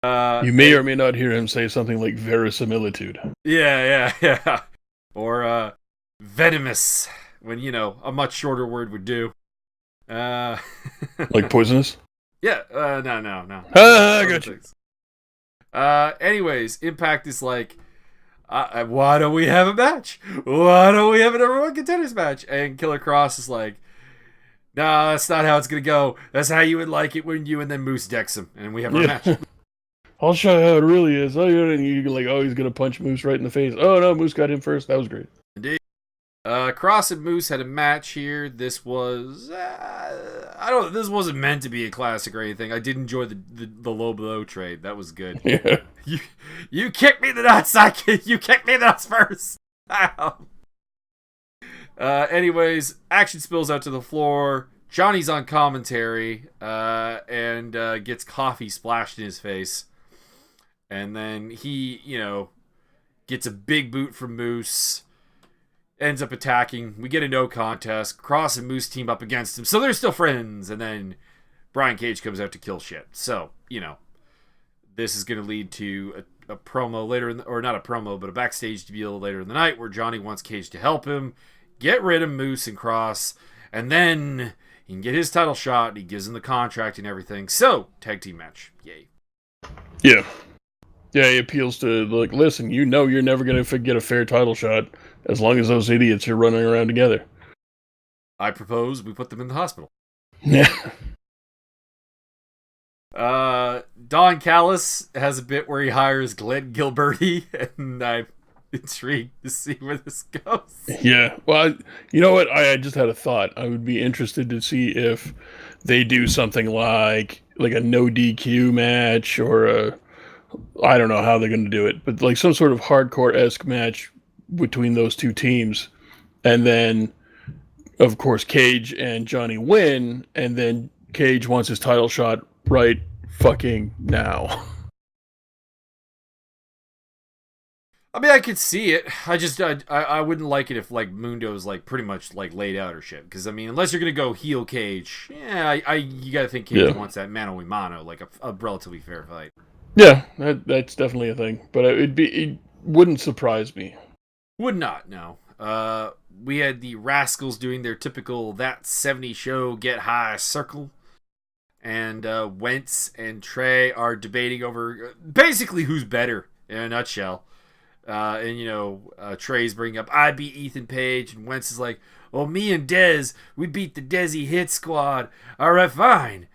You may or may not hear him say something like verisimilitude. Yeah. Or venomous, when, a much shorter word would do. Like poisonous? Yeah, no. I got you. Anyways, Impact is like, why don't we have a match? Why don't we have a number 1 contenders match? And Killer Cross is like, nah, that's not how it's going to go. That's how you would like it when you and then Moose decks him. And we have our match. I'll show you how it really is. Oh, you're like, he's going to punch Moose right in the face. Oh, no, Moose got him first. That was great. Indeed. Cross and Moose had a match here. This was, this wasn't meant to be a classic or anything. I did enjoy the low blow trade. That was good. Yeah. You kicked me in the nuts. You kicked me in the nuts first. Anyways, action spills out to the floor. Johnny's on commentary, and gets coffee splashed in his face. And then he, gets a big boot from Moose, ends up attacking. We get a no contest. Cross and Moose team up against him, so they're still friends. And then Brian Cage comes out to kill shit. So, this is going to lead to a promo later, or not a promo, but a backstage deal later in the night where Johnny wants Cage to help him get rid of Moose and Cross, and then he can get his title shot, and he gives him the contract and everything. So, tag team match. Yay. Yeah. Yeah, he appeals to, listen, you're never going to get a fair title shot as long as those idiots are running around together. I propose we put them in the hospital. Yeah. Don Callis has a bit where he hires Glenn Gilberti, and I'm intrigued to see where this goes. Yeah. Well, you know what? I just had a thought. I would be interested to see if they do something like a no DQ match, or I don't know how they're going to do it, but like some sort of hardcore-esque match between those two teams. And then, of course, Cage and Johnny win, and then Cage wants his title shot right fucking now. I mean, I could see it. I wouldn't like it if Mundo's pretty much laid out or shit. Because I mean, unless you're gonna go heel Cage, you gotta think Cage wants that mano a mano, a relatively fair fight. Yeah, that's definitely a thing. But it wouldn't surprise me. Would not, no. We had the Rascals doing their typical That 70 Show Get High circle. And Wentz and Trey are debating over basically who's better, in a nutshell. Trey's bringing up, I beat Ethan Page, and Wentz is like, well, me and Dez, we beat the Desi Hit Squad. All right, fine.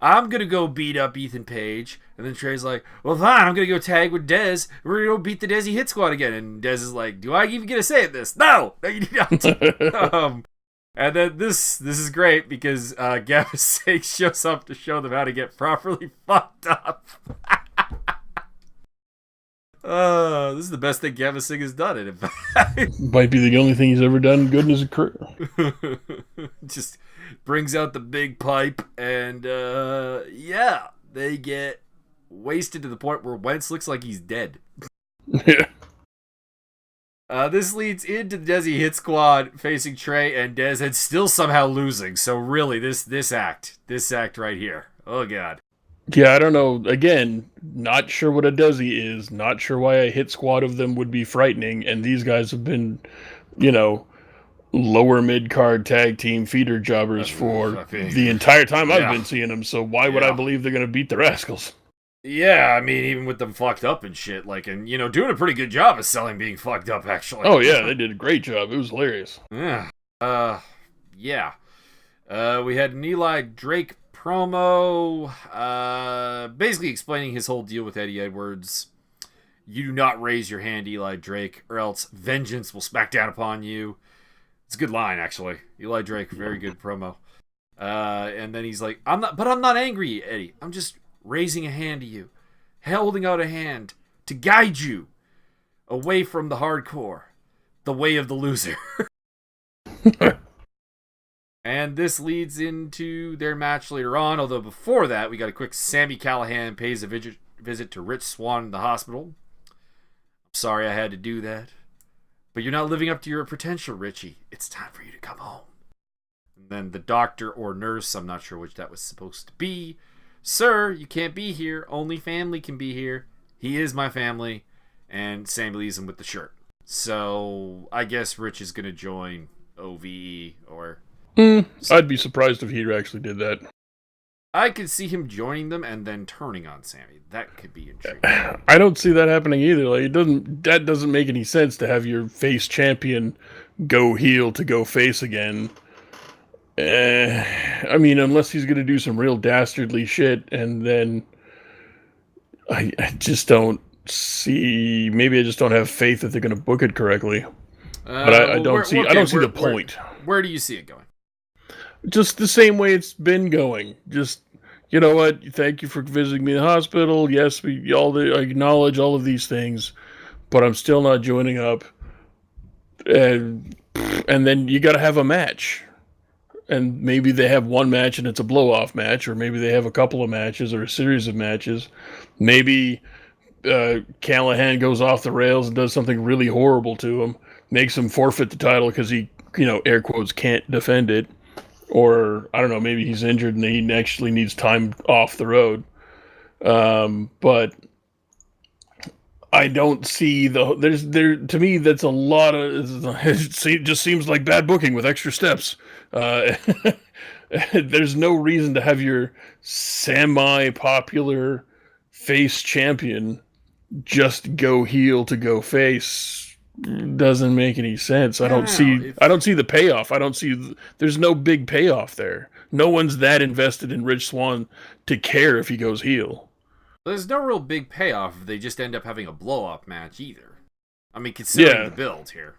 I'm going to go beat up Ethan Page. And then Trey's like, well, fine, I'm going to go tag with Dez. We're going to go beat the Desi Hit Squad again. And Dez is like, do I even get a say at this? No, you do not. And then this is great because Gavin Singh shows up to show them how to get properly fucked up. This is the best thing Gavin Singh has done. In fact, might be the only thing he's ever done good in his career. Just brings out the big pipe, and they get wasted to the point where Wentz looks like he's dead. Yeah. This leads into the Desi Hit Squad facing Trey and Dez, and still somehow losing. So really, this act right here. Oh god. Yeah, I don't know. Again, not sure what a Desi is. Not sure why a hit squad of them would be frightening. And these guys have been, lower mid-card tag team feeder jobbers for the entire time I've been seeing them. So why would I believe they're going to beat the Rascals? Yeah, I mean, even with them fucked up and shit, doing a pretty good job of selling being fucked up, actually. Oh, yeah, they did a great job. It was hilarious. Yeah. We had an Eli Drake promo, basically explaining his whole deal with Eddie Edwards. You do not raise your hand, Eli Drake, or else vengeance will smack down upon you. It's a good line, actually. Eli Drake, very good promo. And then he's like, I'm not angry, Eddie. I'm just raising a hand to you, holding out a hand to guide you away from the hardcore, the way of the loser. And this leads into their match later on, although before that, we got a quick Sami Callihan pays a visit to Rich Swann in the hospital. I'm sorry I had to do that, but you're not living up to your potential, Richie. It's time for you to come home. And then the doctor or nurse, I'm not sure which that was supposed to be, sir, you can't be here. Only family can be here. He is my family. And Sami leaves him with the shirt. So I guess Rich is going to join OVE or... I'd be surprised if he actually did that. I could see him joining them and then turning on Sami. That could be intriguing. I don't see that happening either. That doesn't make any sense to have your face champion go heel to go face again. I mean, unless he's going to do some real dastardly shit, and then I just don't see. Maybe I just don't have faith that they're going to book it correctly. But I don't see the point. Where do you see it going? Just the same way it's been going. Just, you know what? Thank you for visiting me in the hospital. Yes, I acknowledge all of these things, but I'm still not joining up. And then you got to have a match. And maybe they have one match and it's a blow-off match, or maybe they have a couple of matches or a series of matches. Maybe Callahan goes off the rails and does something really horrible to him, makes him forfeit the title because he, air quotes, can't defend it. Or, I don't know, maybe he's injured and he actually needs time off the road. But I don't see to me, that's a lot of, it just seems like bad booking with extra steps. There's no reason to have your semi-popular face champion just go heel to go face. Doesn't make any sense. I don't see the payoff. There's no big payoff there. No one's that invested in Rich Swann to care if he goes heel. There's no real big payoff if they just end up having a blow-up match either. I mean, considering the build here.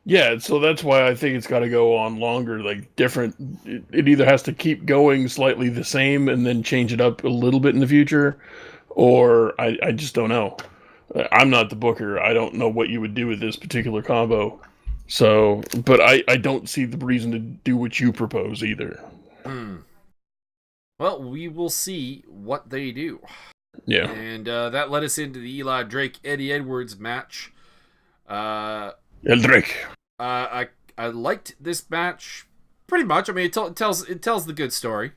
Yeah, so that's why I think it's got to go on longer, like different. It either has to keep going slightly the same and then change it up a little bit in the future, or I just don't know. I'm not the booker. I don't know what you would do with this particular combo. So, but I don't see the reason to do what you propose either. Well, we will see what they do. Yeah. And that led us into the Eli Drake Eddie Edwards match. El Drake. I liked this match pretty much. I mean, it tells the good story.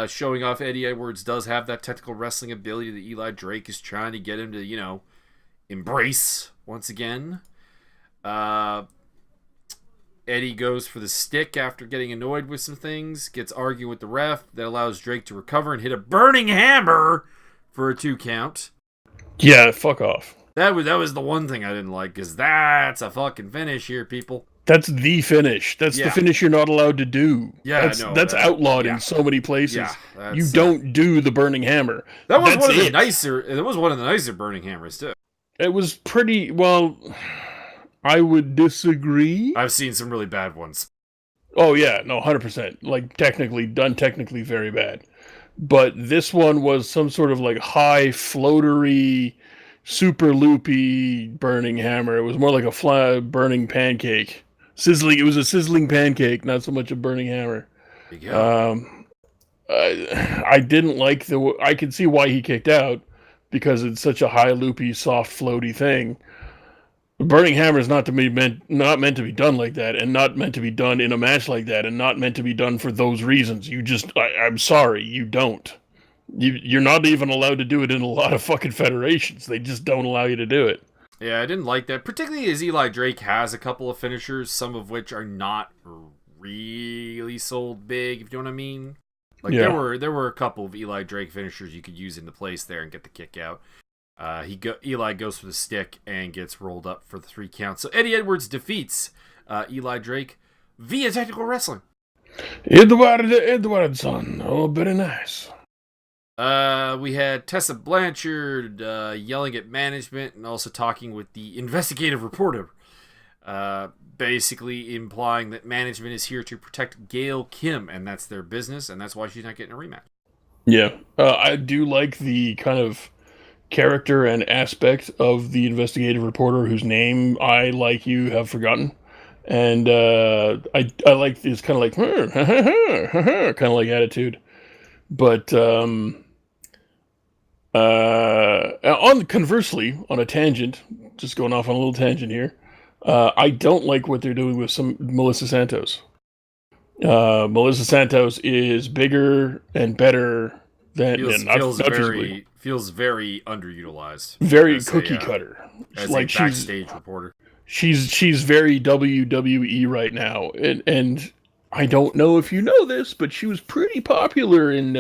Showing off Eddie Edwards does have that technical wrestling ability that Eli Drake is trying to get him to, embrace once again. Eddie goes for the stick after getting annoyed with some things, gets arguing with the ref. That allows Drake to recover and hit a burning hammer for a 2 count. Yeah, fuck off. That was the one thing I didn't like, because that's a fucking finish here, people. That's the finish. That's the finish you're not allowed to do. Yeah, that's outlawed in so many places. Yeah, you don't do the burning hammer. That was one of the nicer. It was one of the nicer burning hammers too. It was pretty well. I would disagree. I've seen some really bad ones. Oh yeah, no, 100%. Like technically very bad. But this one was some sort of like high floatery, super loopy burning hammer. It was more like a flat burning pancake. Sizzling. It was a sizzling pancake, not so much a burning hammer. There you go. I didn't like I could see why he kicked out, because it's such a high loopy, soft, floaty thing. The burning hammer is not meant to be done like that, and not meant to be done in a match like that, and not meant to be done for those reasons. I'm sorry, you don't. You're not even allowed to do it in a lot of fucking federations. They just don't allow you to do it. Yeah, I didn't like that, particularly as Eli Drake has a couple of finishers, some of which are not really sold big, if you know what I mean. Like there were a couple of Eli Drake finishers you could use in the place there and get the kick out. Eli goes for the stick and gets rolled up for the 3 counts. So Eddie Edwards defeats Eli Drake via technical wrestling. Edwardson. Oh, very nice. We had Tessa Blanchard yelling at management and also talking with the investigative reporter. Basically implying that management is here to protect Gail Kim, and that's their business, and that's why she's not getting a rematch. Yeah. I do like the kind of character and aspect of the investigative reporter whose name I, like you, have forgotten. And I like this kind of like kind of like attitude. But conversely, on a tangent, just going off on a little tangent here, I don't like what they're doing with some Melissa Santos. Melissa Santos is bigger and better than feels very underutilized. Very cookie cutter. As like a backstage reporter. She's very WWE right now, and I don't know if you know this, but she was pretty popular in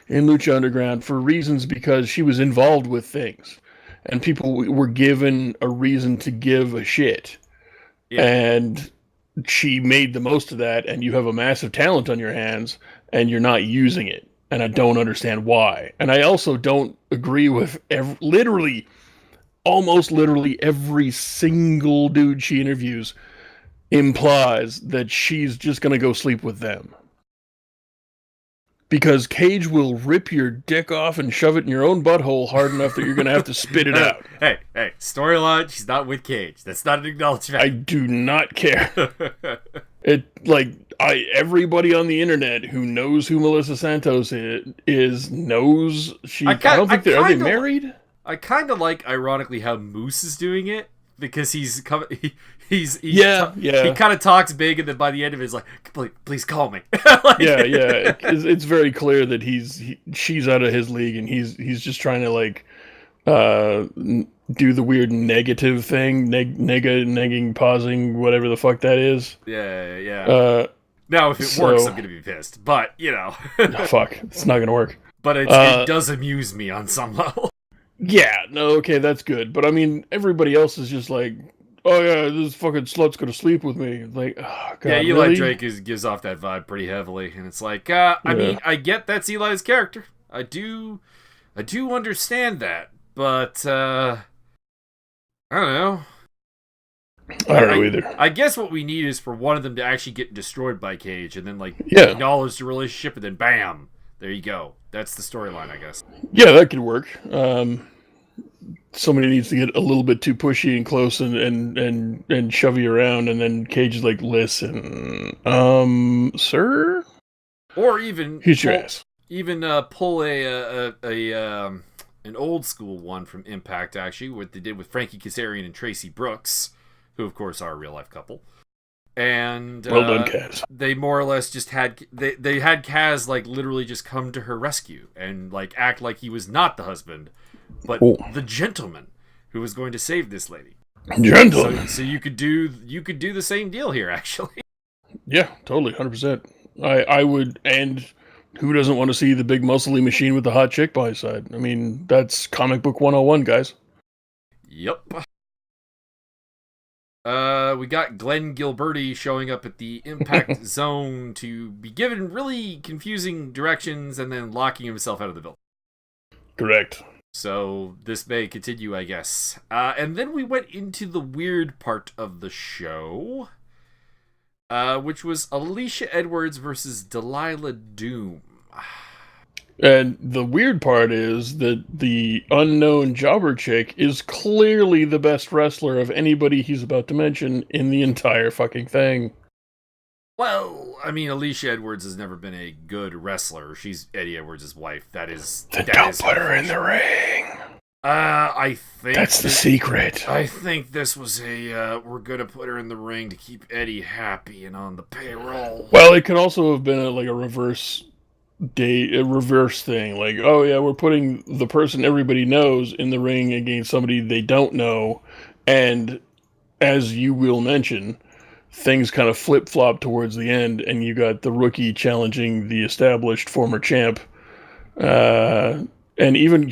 Lucha Underground for reasons because she was involved with things, and people were given a reason to give a shit, and she made the most of that. And you have a massive talent on your hands, and you're not using it, and I don't understand why. And I also don't agree with almost literally every single dude she interviews implies that she's just going to go sleep with them. Because Cage will rip your dick off and shove it in your own butthole hard enough that you're going to have to spit it out. Hey, storyline, she's not with Cage. That's not an acknowledgement. I do not care. Everybody on the internet who knows who Melissa Santos is knows she. Are they married? I kind of like, ironically, how Moose is doing it, because he's he kind of talks big, and then by the end of it, he's like, please call me. Like, it's very clear that she's out of his league, and he's just trying to like do the weird negative thing, negging, pausing, whatever the fuck that is. Yeah. Now, if it works, I'm gonna be pissed, but fuck, it's not gonna work. But it does amuse me on some level. Yeah, no, okay, that's good. But I mean, everybody else is just like, oh yeah, this fucking slut's gonna sleep with me. Like, oh god. Yeah, Eli really? Drake gives off that vibe pretty heavily, and it's like, I mean, I get that's Eli's character. I do understand that, but I don't know. I don't know either. I guess what we need is for one of them to actually get destroyed by Cage, and then acknowledge the relationship, and then bam, there you go. That's the storyline, I guess. Yeah, that could work. Somebody needs to get a little bit too pushy and close and shove you around, and then Cage is like, listen, sir? Or even here's your ass. Even pull an old school one from Impact, actually, what they did with Frankie Kazarian and Tracy Brooks, who of course are a real life couple. And well done, Kaz. They more or less just had they had Kaz like literally just come to her rescue and like act like he was not the husband, but the gentleman who was going to save this lady. Gentleman. So you could do the same deal here, actually. Yeah, totally, 100%. I would, and who doesn't want to see the big muscly machine with the hot chick by his side? I mean, that's comic book 101, guys. Yep. We got Glenn Gilberti showing up at the Impact Zone to be given really confusing directions and then locking himself out of the building. Correct. So this may continue, I guess. And then we went into the weird part of the show, which was Alicia Edwards versus Delilah Doom. And the weird part is that the unknown jobber chick is clearly the best wrestler of anybody he's about to mention in the entire fucking thing. Well, I mean, Alicia Edwards has never been a good wrestler. She's Eddie Edwards' wife. Don't put her in the ring. I think that's the secret. I think this was we're gonna put her in the ring to keep Eddie happy and on the payroll. Well, it could also have been a reverse thing, like, oh yeah, we're putting the person everybody knows in the ring against somebody they don't know, and as you will mention, things kind of flip-flop towards the end, and you got the rookie challenging the established former champ, and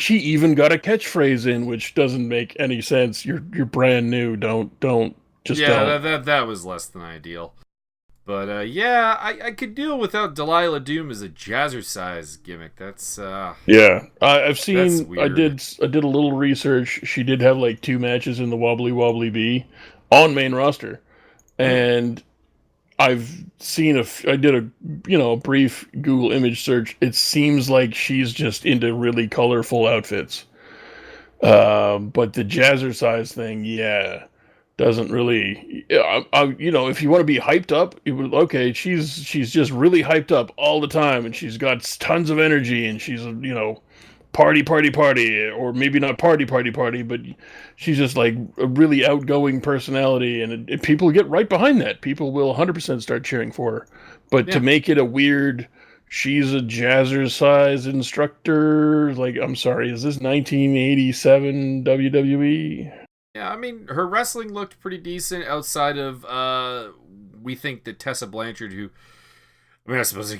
she even got a catchphrase in, which doesn't make any sense. You're brand new, don't that was less than ideal. But I could deal without Delilah Doom as a jazzercise gimmick. That's I've seen. I did a little research. She did have like 2 matches in the Wobbly Wobbly Bee on main roster, and I've seen I did a brief Google image search. It seems like she's just into really colorful outfits. But the jazzercise thing, doesn't really, if you want to be hyped up, she's just really hyped up all the time, and she's got tons of energy, and she's, party, or maybe not party, but she's just like a really outgoing personality, and people get right behind that. People will 100% start cheering for her. But to make it a weird, she's a jazzercise instructor, like, I'm sorry, is this 1987 WWE? Yeah, I mean, her wrestling looked pretty decent outside of, we think that Tessa Blanchard, who, I mean, I suppose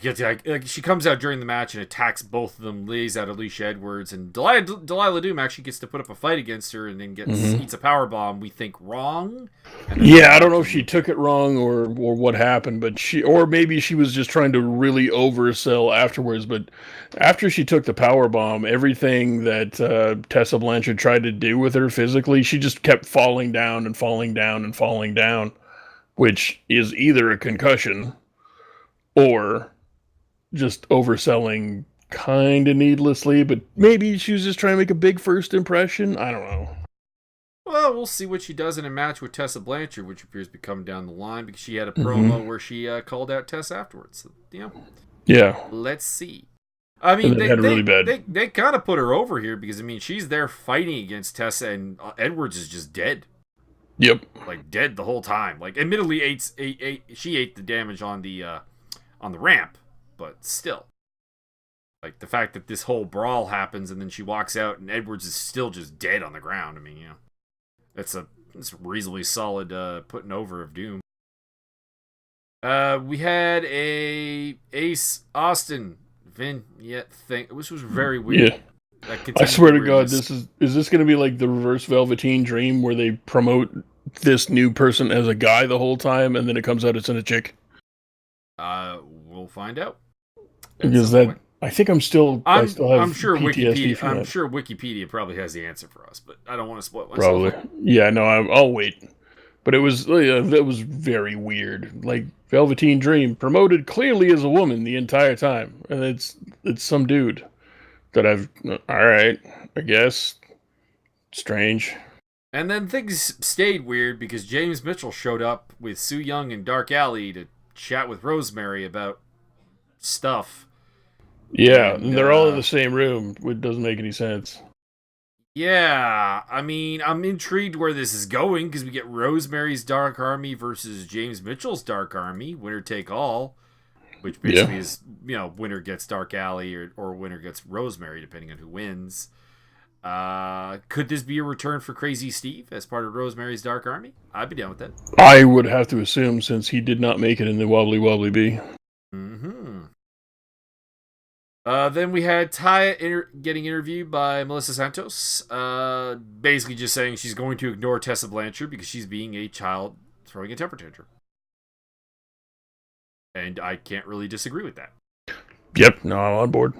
she comes out during the match and attacks both of them, lays out Alicia Edwards, and Delilah Doom actually gets to put up a fight against her and then eats a powerbomb, we think wrong. I don't know if she took it wrong or what happened, but maybe she was just trying to really oversell afterwards, but after she took the powerbomb, everything that Tessa Blanchard tried to do with her physically, she just kept falling down and falling down and falling down, which is either a concussion or just overselling kind of needlessly, but maybe she was just trying to make a big first impression. I don't know. Well, we'll see what she does in a match with Tessa Blanchard, which appears to be coming down the line, because she had a promo where she called out Tess afterwards. So, yeah. Let's see. I mean, and then had a really bad. they kind of put her over here because I mean she's there fighting against Tessa, and Edwards is just dead. Yep. Like dead the whole time. Like admittedly, she ate the damage on the ramp, but still. Like the fact that this whole brawl happens and then she walks out and Edwards is still just dead on the ground. I mean, you know, it's a reasonably solid putting over of Doom. We had a Ace Austin vignette thing, which was very weird. Yeah. I swear to God, is this going to be like the reverse Velveteen Dream where they promote this new person as a guy the whole time and then it comes out it's in a chick? We'll find out. Because that, I think I still have I'm sure PTSD Wikipedia. I'm sure Wikipedia probably has the answer for us, but I don't want to spoil myself. Probably, yeah. No, I'll wait. But it was that was very weird. Like Velveteen Dream promoted clearly as a woman the entire time, and it's some dude that I've. All right, I guess. Strange. And then things stayed weird because James Mitchell showed up with Su Yung and Dark Alley to chat with Rosemary about stuff. Yeah, and they're all in the same room, which doesn't make any sense. Yeah, I mean, I'm intrigued where this is going because we get Rosemary's Dark Army versus James Mitchell's Dark Army, winner take all, which basically is, you know, winner gets Dark Alley or winner gets Rosemary, depending on who wins. Could this be a return for Crazy Steve as part of Rosemary's Dark Army? I'd be down with that. I would have to assume since he did not make it in the Wobbly Wobbly Bee. Mm-hmm. Then we had Taya getting interviewed by Melissa Santos, basically just saying she's going to ignore Tessa Blanchard because she's being a child throwing a temper tantrum. And I can't really disagree with that. Yep, no, I'm on board.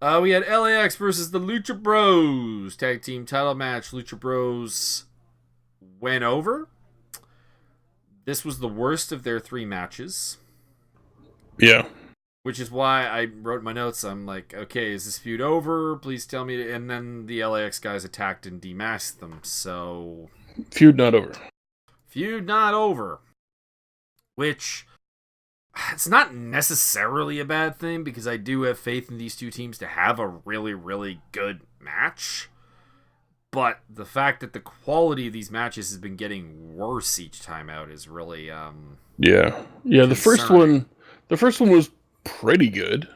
We had LAX versus the Lucha Bros tag team title match. Lucha Bros went over. This was the worst of their 3 matches. Yeah. Which is why I wrote in my notes, I'm like, okay, is this feud over? Please tell me. And then the LAX guys attacked and demasked them, so... Feud not over. Feud not over. Which, it's not necessarily a bad thing, because I do have faith in these two teams to have a really, really good match. But the fact that the quality of these matches has been getting worse each time out is really, Yeah. concerning. The first one was pretty good.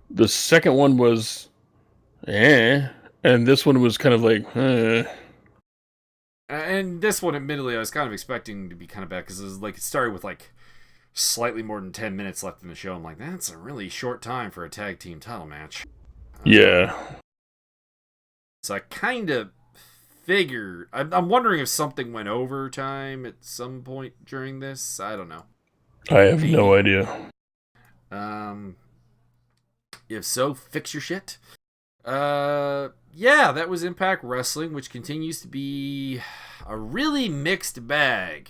The second one was and this one was kind of like And this one, admittedly, I was kind of expecting to be kind of bad because it started with like slightly more than 10 minutes left in the show. I'm like, that's a really short time for a tag team title match. Yeah. So I kind of figured. I'm wondering if something went overtime at some point during this. I don't know. I have no idea. If so, fix your shit. Yeah, that was Impact Wrestling, which continues to be a really mixed bag.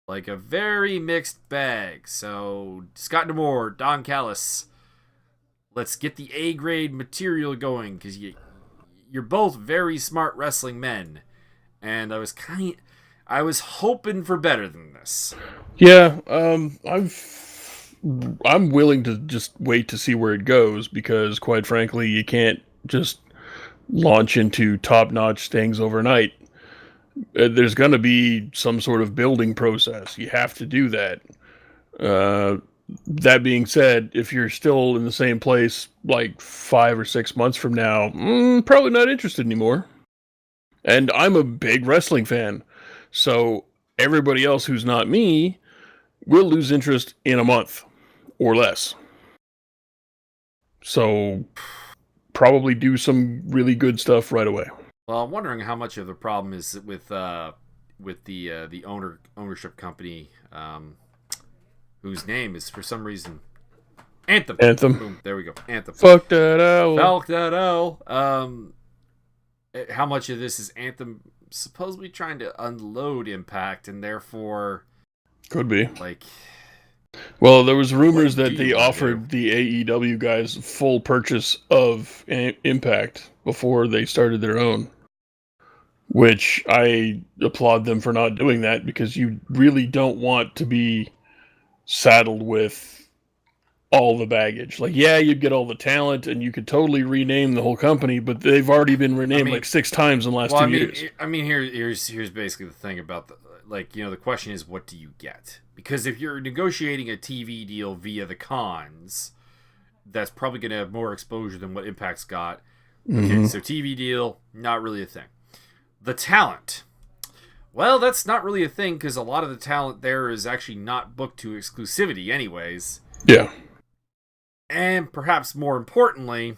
Like a very mixed bag. So, Scott D'Amore, Don Callis, let's get the A-grade material going, because you're both very smart wrestling men. And I was hoping for better than this. Yeah, I'm willing to just wait to see where it goes because, quite frankly, you can't just launch into top-notch things overnight. There's going to be some sort of building process. You have to do that. That being said, if you're still in the same place like 5 or 6 months from now, probably not interested anymore. And I'm a big wrestling fan, so everybody else who's not me will lose interest in a month. Or less. So, probably do some really good stuff right away. Well, I'm wondering how much of the problem is with the ownership company, whose name is for some reason Anthem. Boom, there we go. Anthem. Fuck that owl. Fuck that owl. How much of this is Anthem supposedly trying to unload Impact and therefore could be like. Well, there was rumors that they offered the AEW guys full purchase of Impact before they started their own, which I applaud them for not doing that because you really don't want to be saddled with all the baggage. Like, yeah, you'd get all the talent, and you could totally rename the whole company, but they've already been renamed like 6 times in the last 2 years. Here's basically the thing about the question is, what do you get? Because if you're negotiating a TV deal via the cons, that's probably going to have more exposure than what Impact's got. Okay, so TV deal, not really a thing. The talent. Well, that's not really a thing because a lot of the talent there is actually not booked to exclusivity anyways. Yeah. And perhaps more importantly,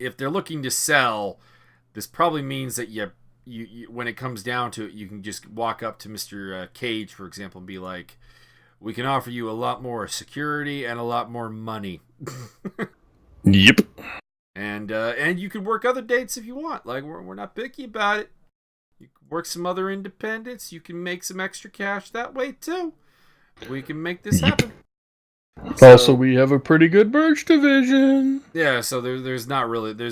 if they're looking to sell, this probably means that you when it comes down to it, you can just walk up to Mr. Cage, for example, and be like, we can offer you a lot more security and a lot more money. Yep. And you can work other dates if you want. Like, we're not picky about it. You can work some other independents. You can make some extra cash that way too. We can make this happen. Also, we have a pretty good merch division. Yeah, so there's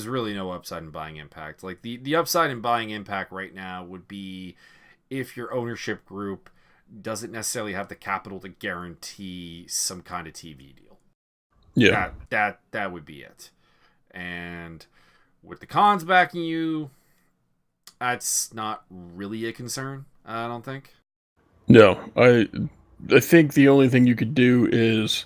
really no upside in buying Impact. Like the upside in buying Impact right now would be if your ownership group doesn't necessarily have the capital to guarantee some kind of TV deal. Yeah, that would be it. And with the cons backing you, that's not really a concern, I don't think. No, I think the only thing you could do is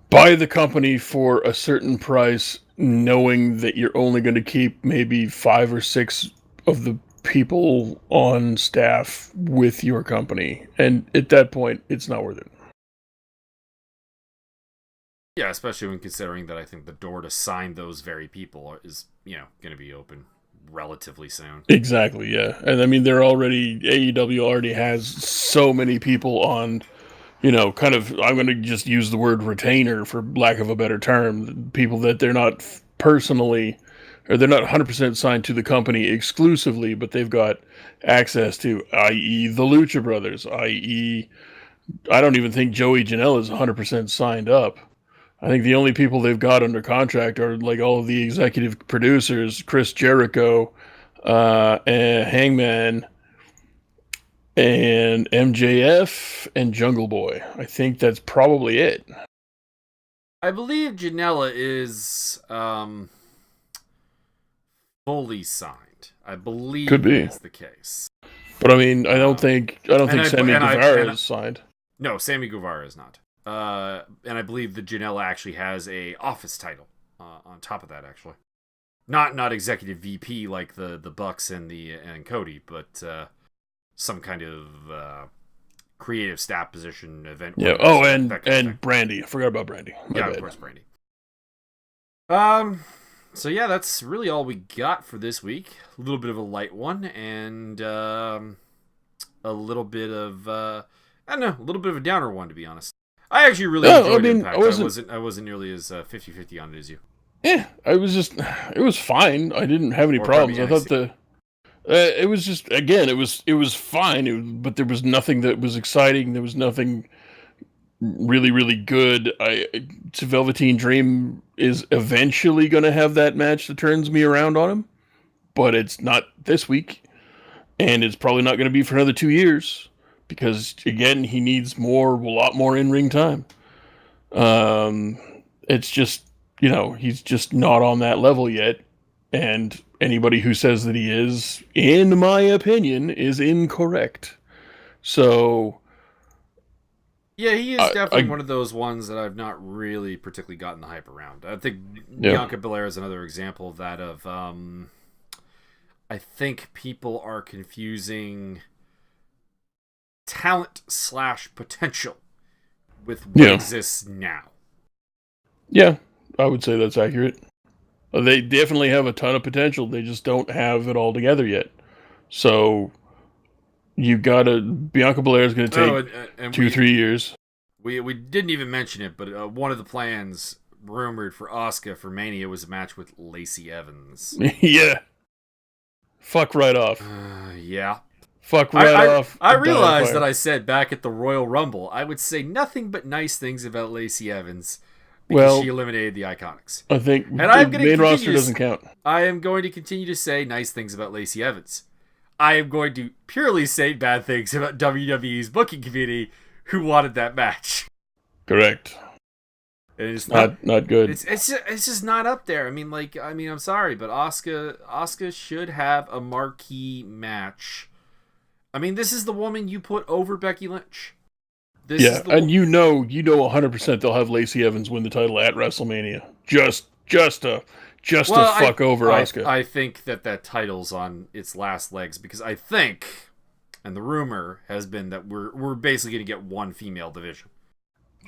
buy the company for a certain price, knowing that you're only going to keep maybe 5 or 6 of the people on staff with your company. And at that point, it's not worth it. Yeah, especially when considering that I think the door to sign those very people is, going to be open relatively soon. Exactly, yeah. And I mean, AEW already has so many people on, kind of, I'm going to just use the word retainer for lack of a better term, people that they're not personally, or they're not 100% signed to the company exclusively, but they've got access to, i.e. the Lucha Brothers, i.e. I don't even think Joey Janela is 100% signed up. I think the only people they've got under contract are like all of the executive producers, Chris Jericho, and Hangman, and MJF, and Jungle Boy. I think that's probably it. I believe Janela is fully signed. I believe Could be. That's the case. But I mean, I don't think Sammy Guevara is signed. No, Sammy Guevara is not. And I believe the Janela actually has a office title on top of that, actually. Not executive VP like the Bucks and Cody, but some kind of creative staff position event. Yeah. Oh, and Brandy. I forgot about Brandy. My bad. Of course, Brandy. So yeah, that's really all we got for this week. A little bit of a light one, and a little bit of a little bit of a downer one, to be honest. I actually really enjoyed Impact. I wasn't nearly as 50-50 on it as you. Yeah, it was fine. I didn't have any problems. I thought it was just, again, it was fine, but there was nothing that was exciting. There was nothing really, really good. Velveteen Dream is eventually going to have that match that turns me around on him, but it's not this week, and it's probably not going to be for another 2 years. Because, again, he needs a lot more in-ring time. It's just, he's just not on that level yet. And anybody who says that he is, in my opinion, is incorrect. So... Yeah, he is definitely one of those ones that I've not really particularly gotten the hype around. I think Bianca Belair is another example of that I think people are confusing talent / potential with what exists now. Yeah, I would say that's accurate. They definitely have a ton of potential. They just don't have it all together yet. So Bianca Belair is going to take 2-3 years. We didn't even mention it, but one of the plans rumored for Asuka for Mania was a match with Lacey Evans. Yeah. Fuck right off. Yeah. Fuck right off. I realized that I said back at the Royal Rumble, I would say nothing but nice things about Lacey Evans because she eliminated the Iconics. I think the main roster doesn't count. I am going to continue to say nice things about Lacey Evans. I am going to purely say bad things about WWE's booking committee who wanted that match. Correct. It's not good. It's just not up there. I'm sorry, but Asuka should have a marquee match. This is the woman you put over Becky Lynch. And you know 100% they'll have Lacey Evans win the title at WrestleMania. Just to fuck over Asuka. I think that title's on its last legs because I think, and the rumor has been that we're basically going to get one female division.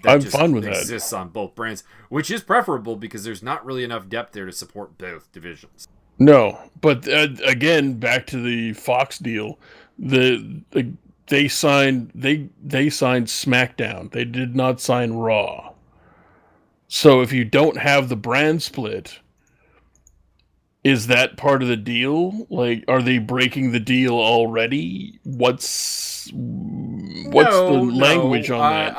I'm fine with that. Exists on both brands, which is preferable because there's not really enough depth there to support both divisions. No, but again, back to the Fox deal, they signed SmackDown. They did not sign Raw. So if you don't have the brand split, is that part of the deal? Like, are they breaking the deal already? What's the language on that?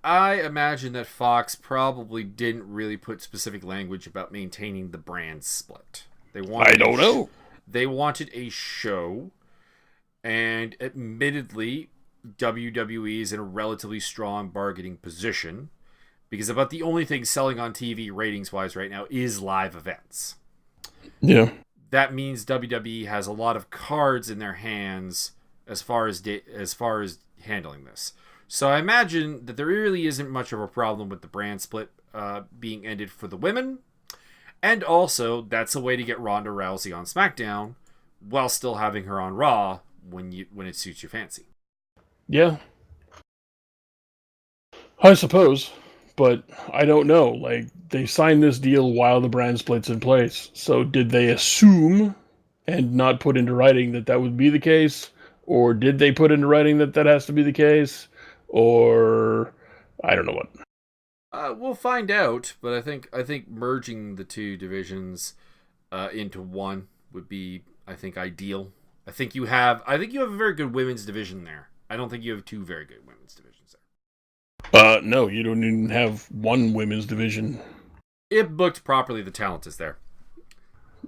I imagine that Fox probably didn't really put specific language about maintaining the brand split. I don't know. They wanted a show, and admittedly, WWE is in a relatively strong bargaining position because about the only thing selling on TV ratings-wise right now is live events. Yeah. That means WWE has a lot of cards in their hands as far as handling this. So I imagine that there really isn't much of a problem with the brand split being ended for the women. And also, that's a way to get Ronda Rousey on SmackDown while still having her on Raw when it suits your fancy. Yeah. I suppose. But I don't know. Like, they signed this deal while the brand split's in place. So did they assume and not put into writing that would be the case? Or did they put into writing that has to be the case? Or I don't know what. We'll find out. But I think merging the two divisions into one would be, I think, ideal. I think you have a very good women's division there. I don't think you have two very good women's divisions there. No, you don't even have one women's division. If booked properly, the talent is there.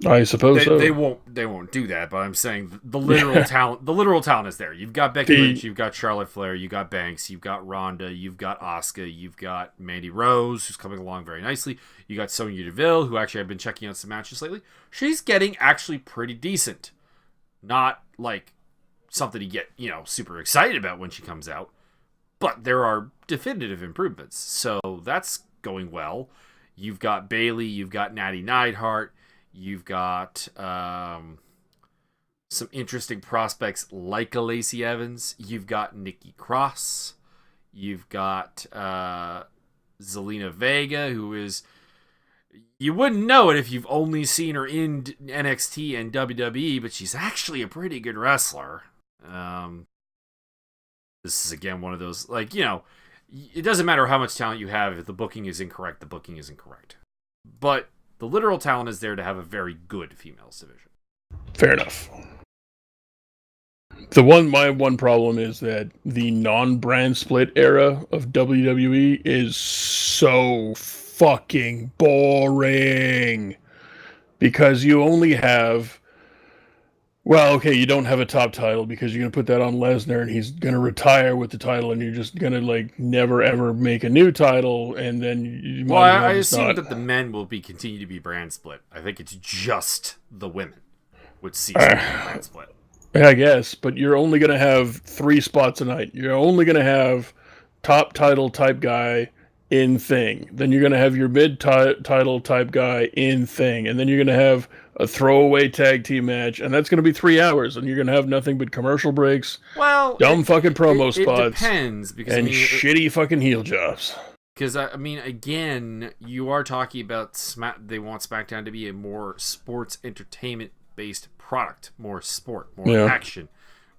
I suppose so. They won't do that, but I'm saying the literal talent. The literal talent is there. You've got Becky Lynch, you've got Charlotte Flair, you've got Banks, you've got Ronda, you've got Asuka, you've got Mandy Rose, who's coming along very nicely. You got Sonya Deville, who actually I've been checking out some matches lately. She's getting actually pretty decent. Not like something to get super excited about when she comes out, but there are definitive improvements. So that's going well. You've got Bayley, you've got Natty Neidhart. You've got some interesting prospects like a Lacey Evans. You've got Nikki Cross. You've got Zelina Vega, who is... You wouldn't know it if you've only seen her in NXT and WWE, but she's actually a pretty good wrestler. This is, again, one of those... it doesn't matter how much talent you have. If the booking is incorrect, the booking is incorrect. But... the literal talent is there to have a very good females division. Fair enough. My one problem is that the non-brand split era of WWE is so fucking boring. Because you only have... Well, okay, you don't have a top title because you're going to put that on Lesnar and he's going to retire with the title and you're just going to, never ever make a new title and then you might as well I assume that the men will continue to be brand split. I think it's just the women would cease to be brand split. I guess, but you're only going to have 3 spots a night. You're only going to have top title type guy in Thing. Then you're going to have your mid-title type guy in Thing. And then you're going to have a throwaway tag team match. And that's going to be 3 hours. And you're going to have nothing but commercial breaks, dumb fucking promo spots. It depends. Because, shitty fucking heel jobs. Because, again, you are talking about they want SmackDown to be a more sports entertainment-based product. More sport, more action,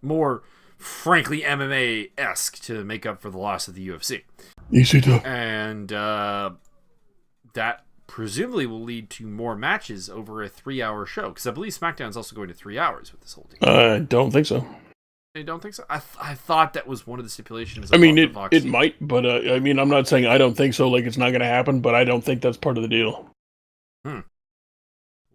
more, frankly, MMA-esque to make up for the loss of the UFC. Easy to. And that presumably will lead to more matches over a 3-hour show. Because I believe SmackDown's also going to 3 hours with this whole deal. I don't think so. You don't think so? I thought that was one of the stipulations. It might, but I'm not saying I don't think so. It's not going to happen, but I don't think that's part of the deal.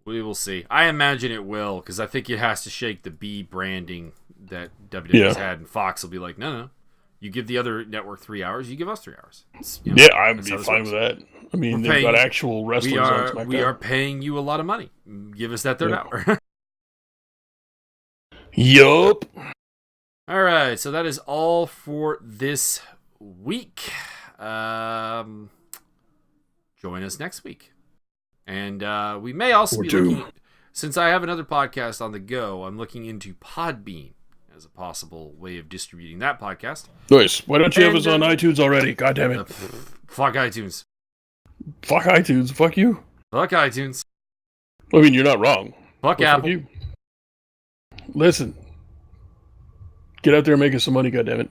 We will see. I imagine it will, because I think it has to shake the B branding that WWE's had, and Fox will be like, no, You give the other network 3 hours. You give us 3 hours. Yeah, I'd be fine with that. I mean, they've got actual wrestlers on SmackDown. We are paying you a lot of money. Give us that third hour. Yup. All right, so that is all for this week. Join us next week. And we may also be looking, since I have another podcast on the go, I'm looking into Podbean as a possible way of distributing that podcast. Nice. Why don't you have us on iTunes already? God damn it. Fuck iTunes. Fuck iTunes. Fuck you. Fuck iTunes. I mean, you're not wrong. Fuck Apple. Fuck you. Listen. Get out there and make us some money, goddammit.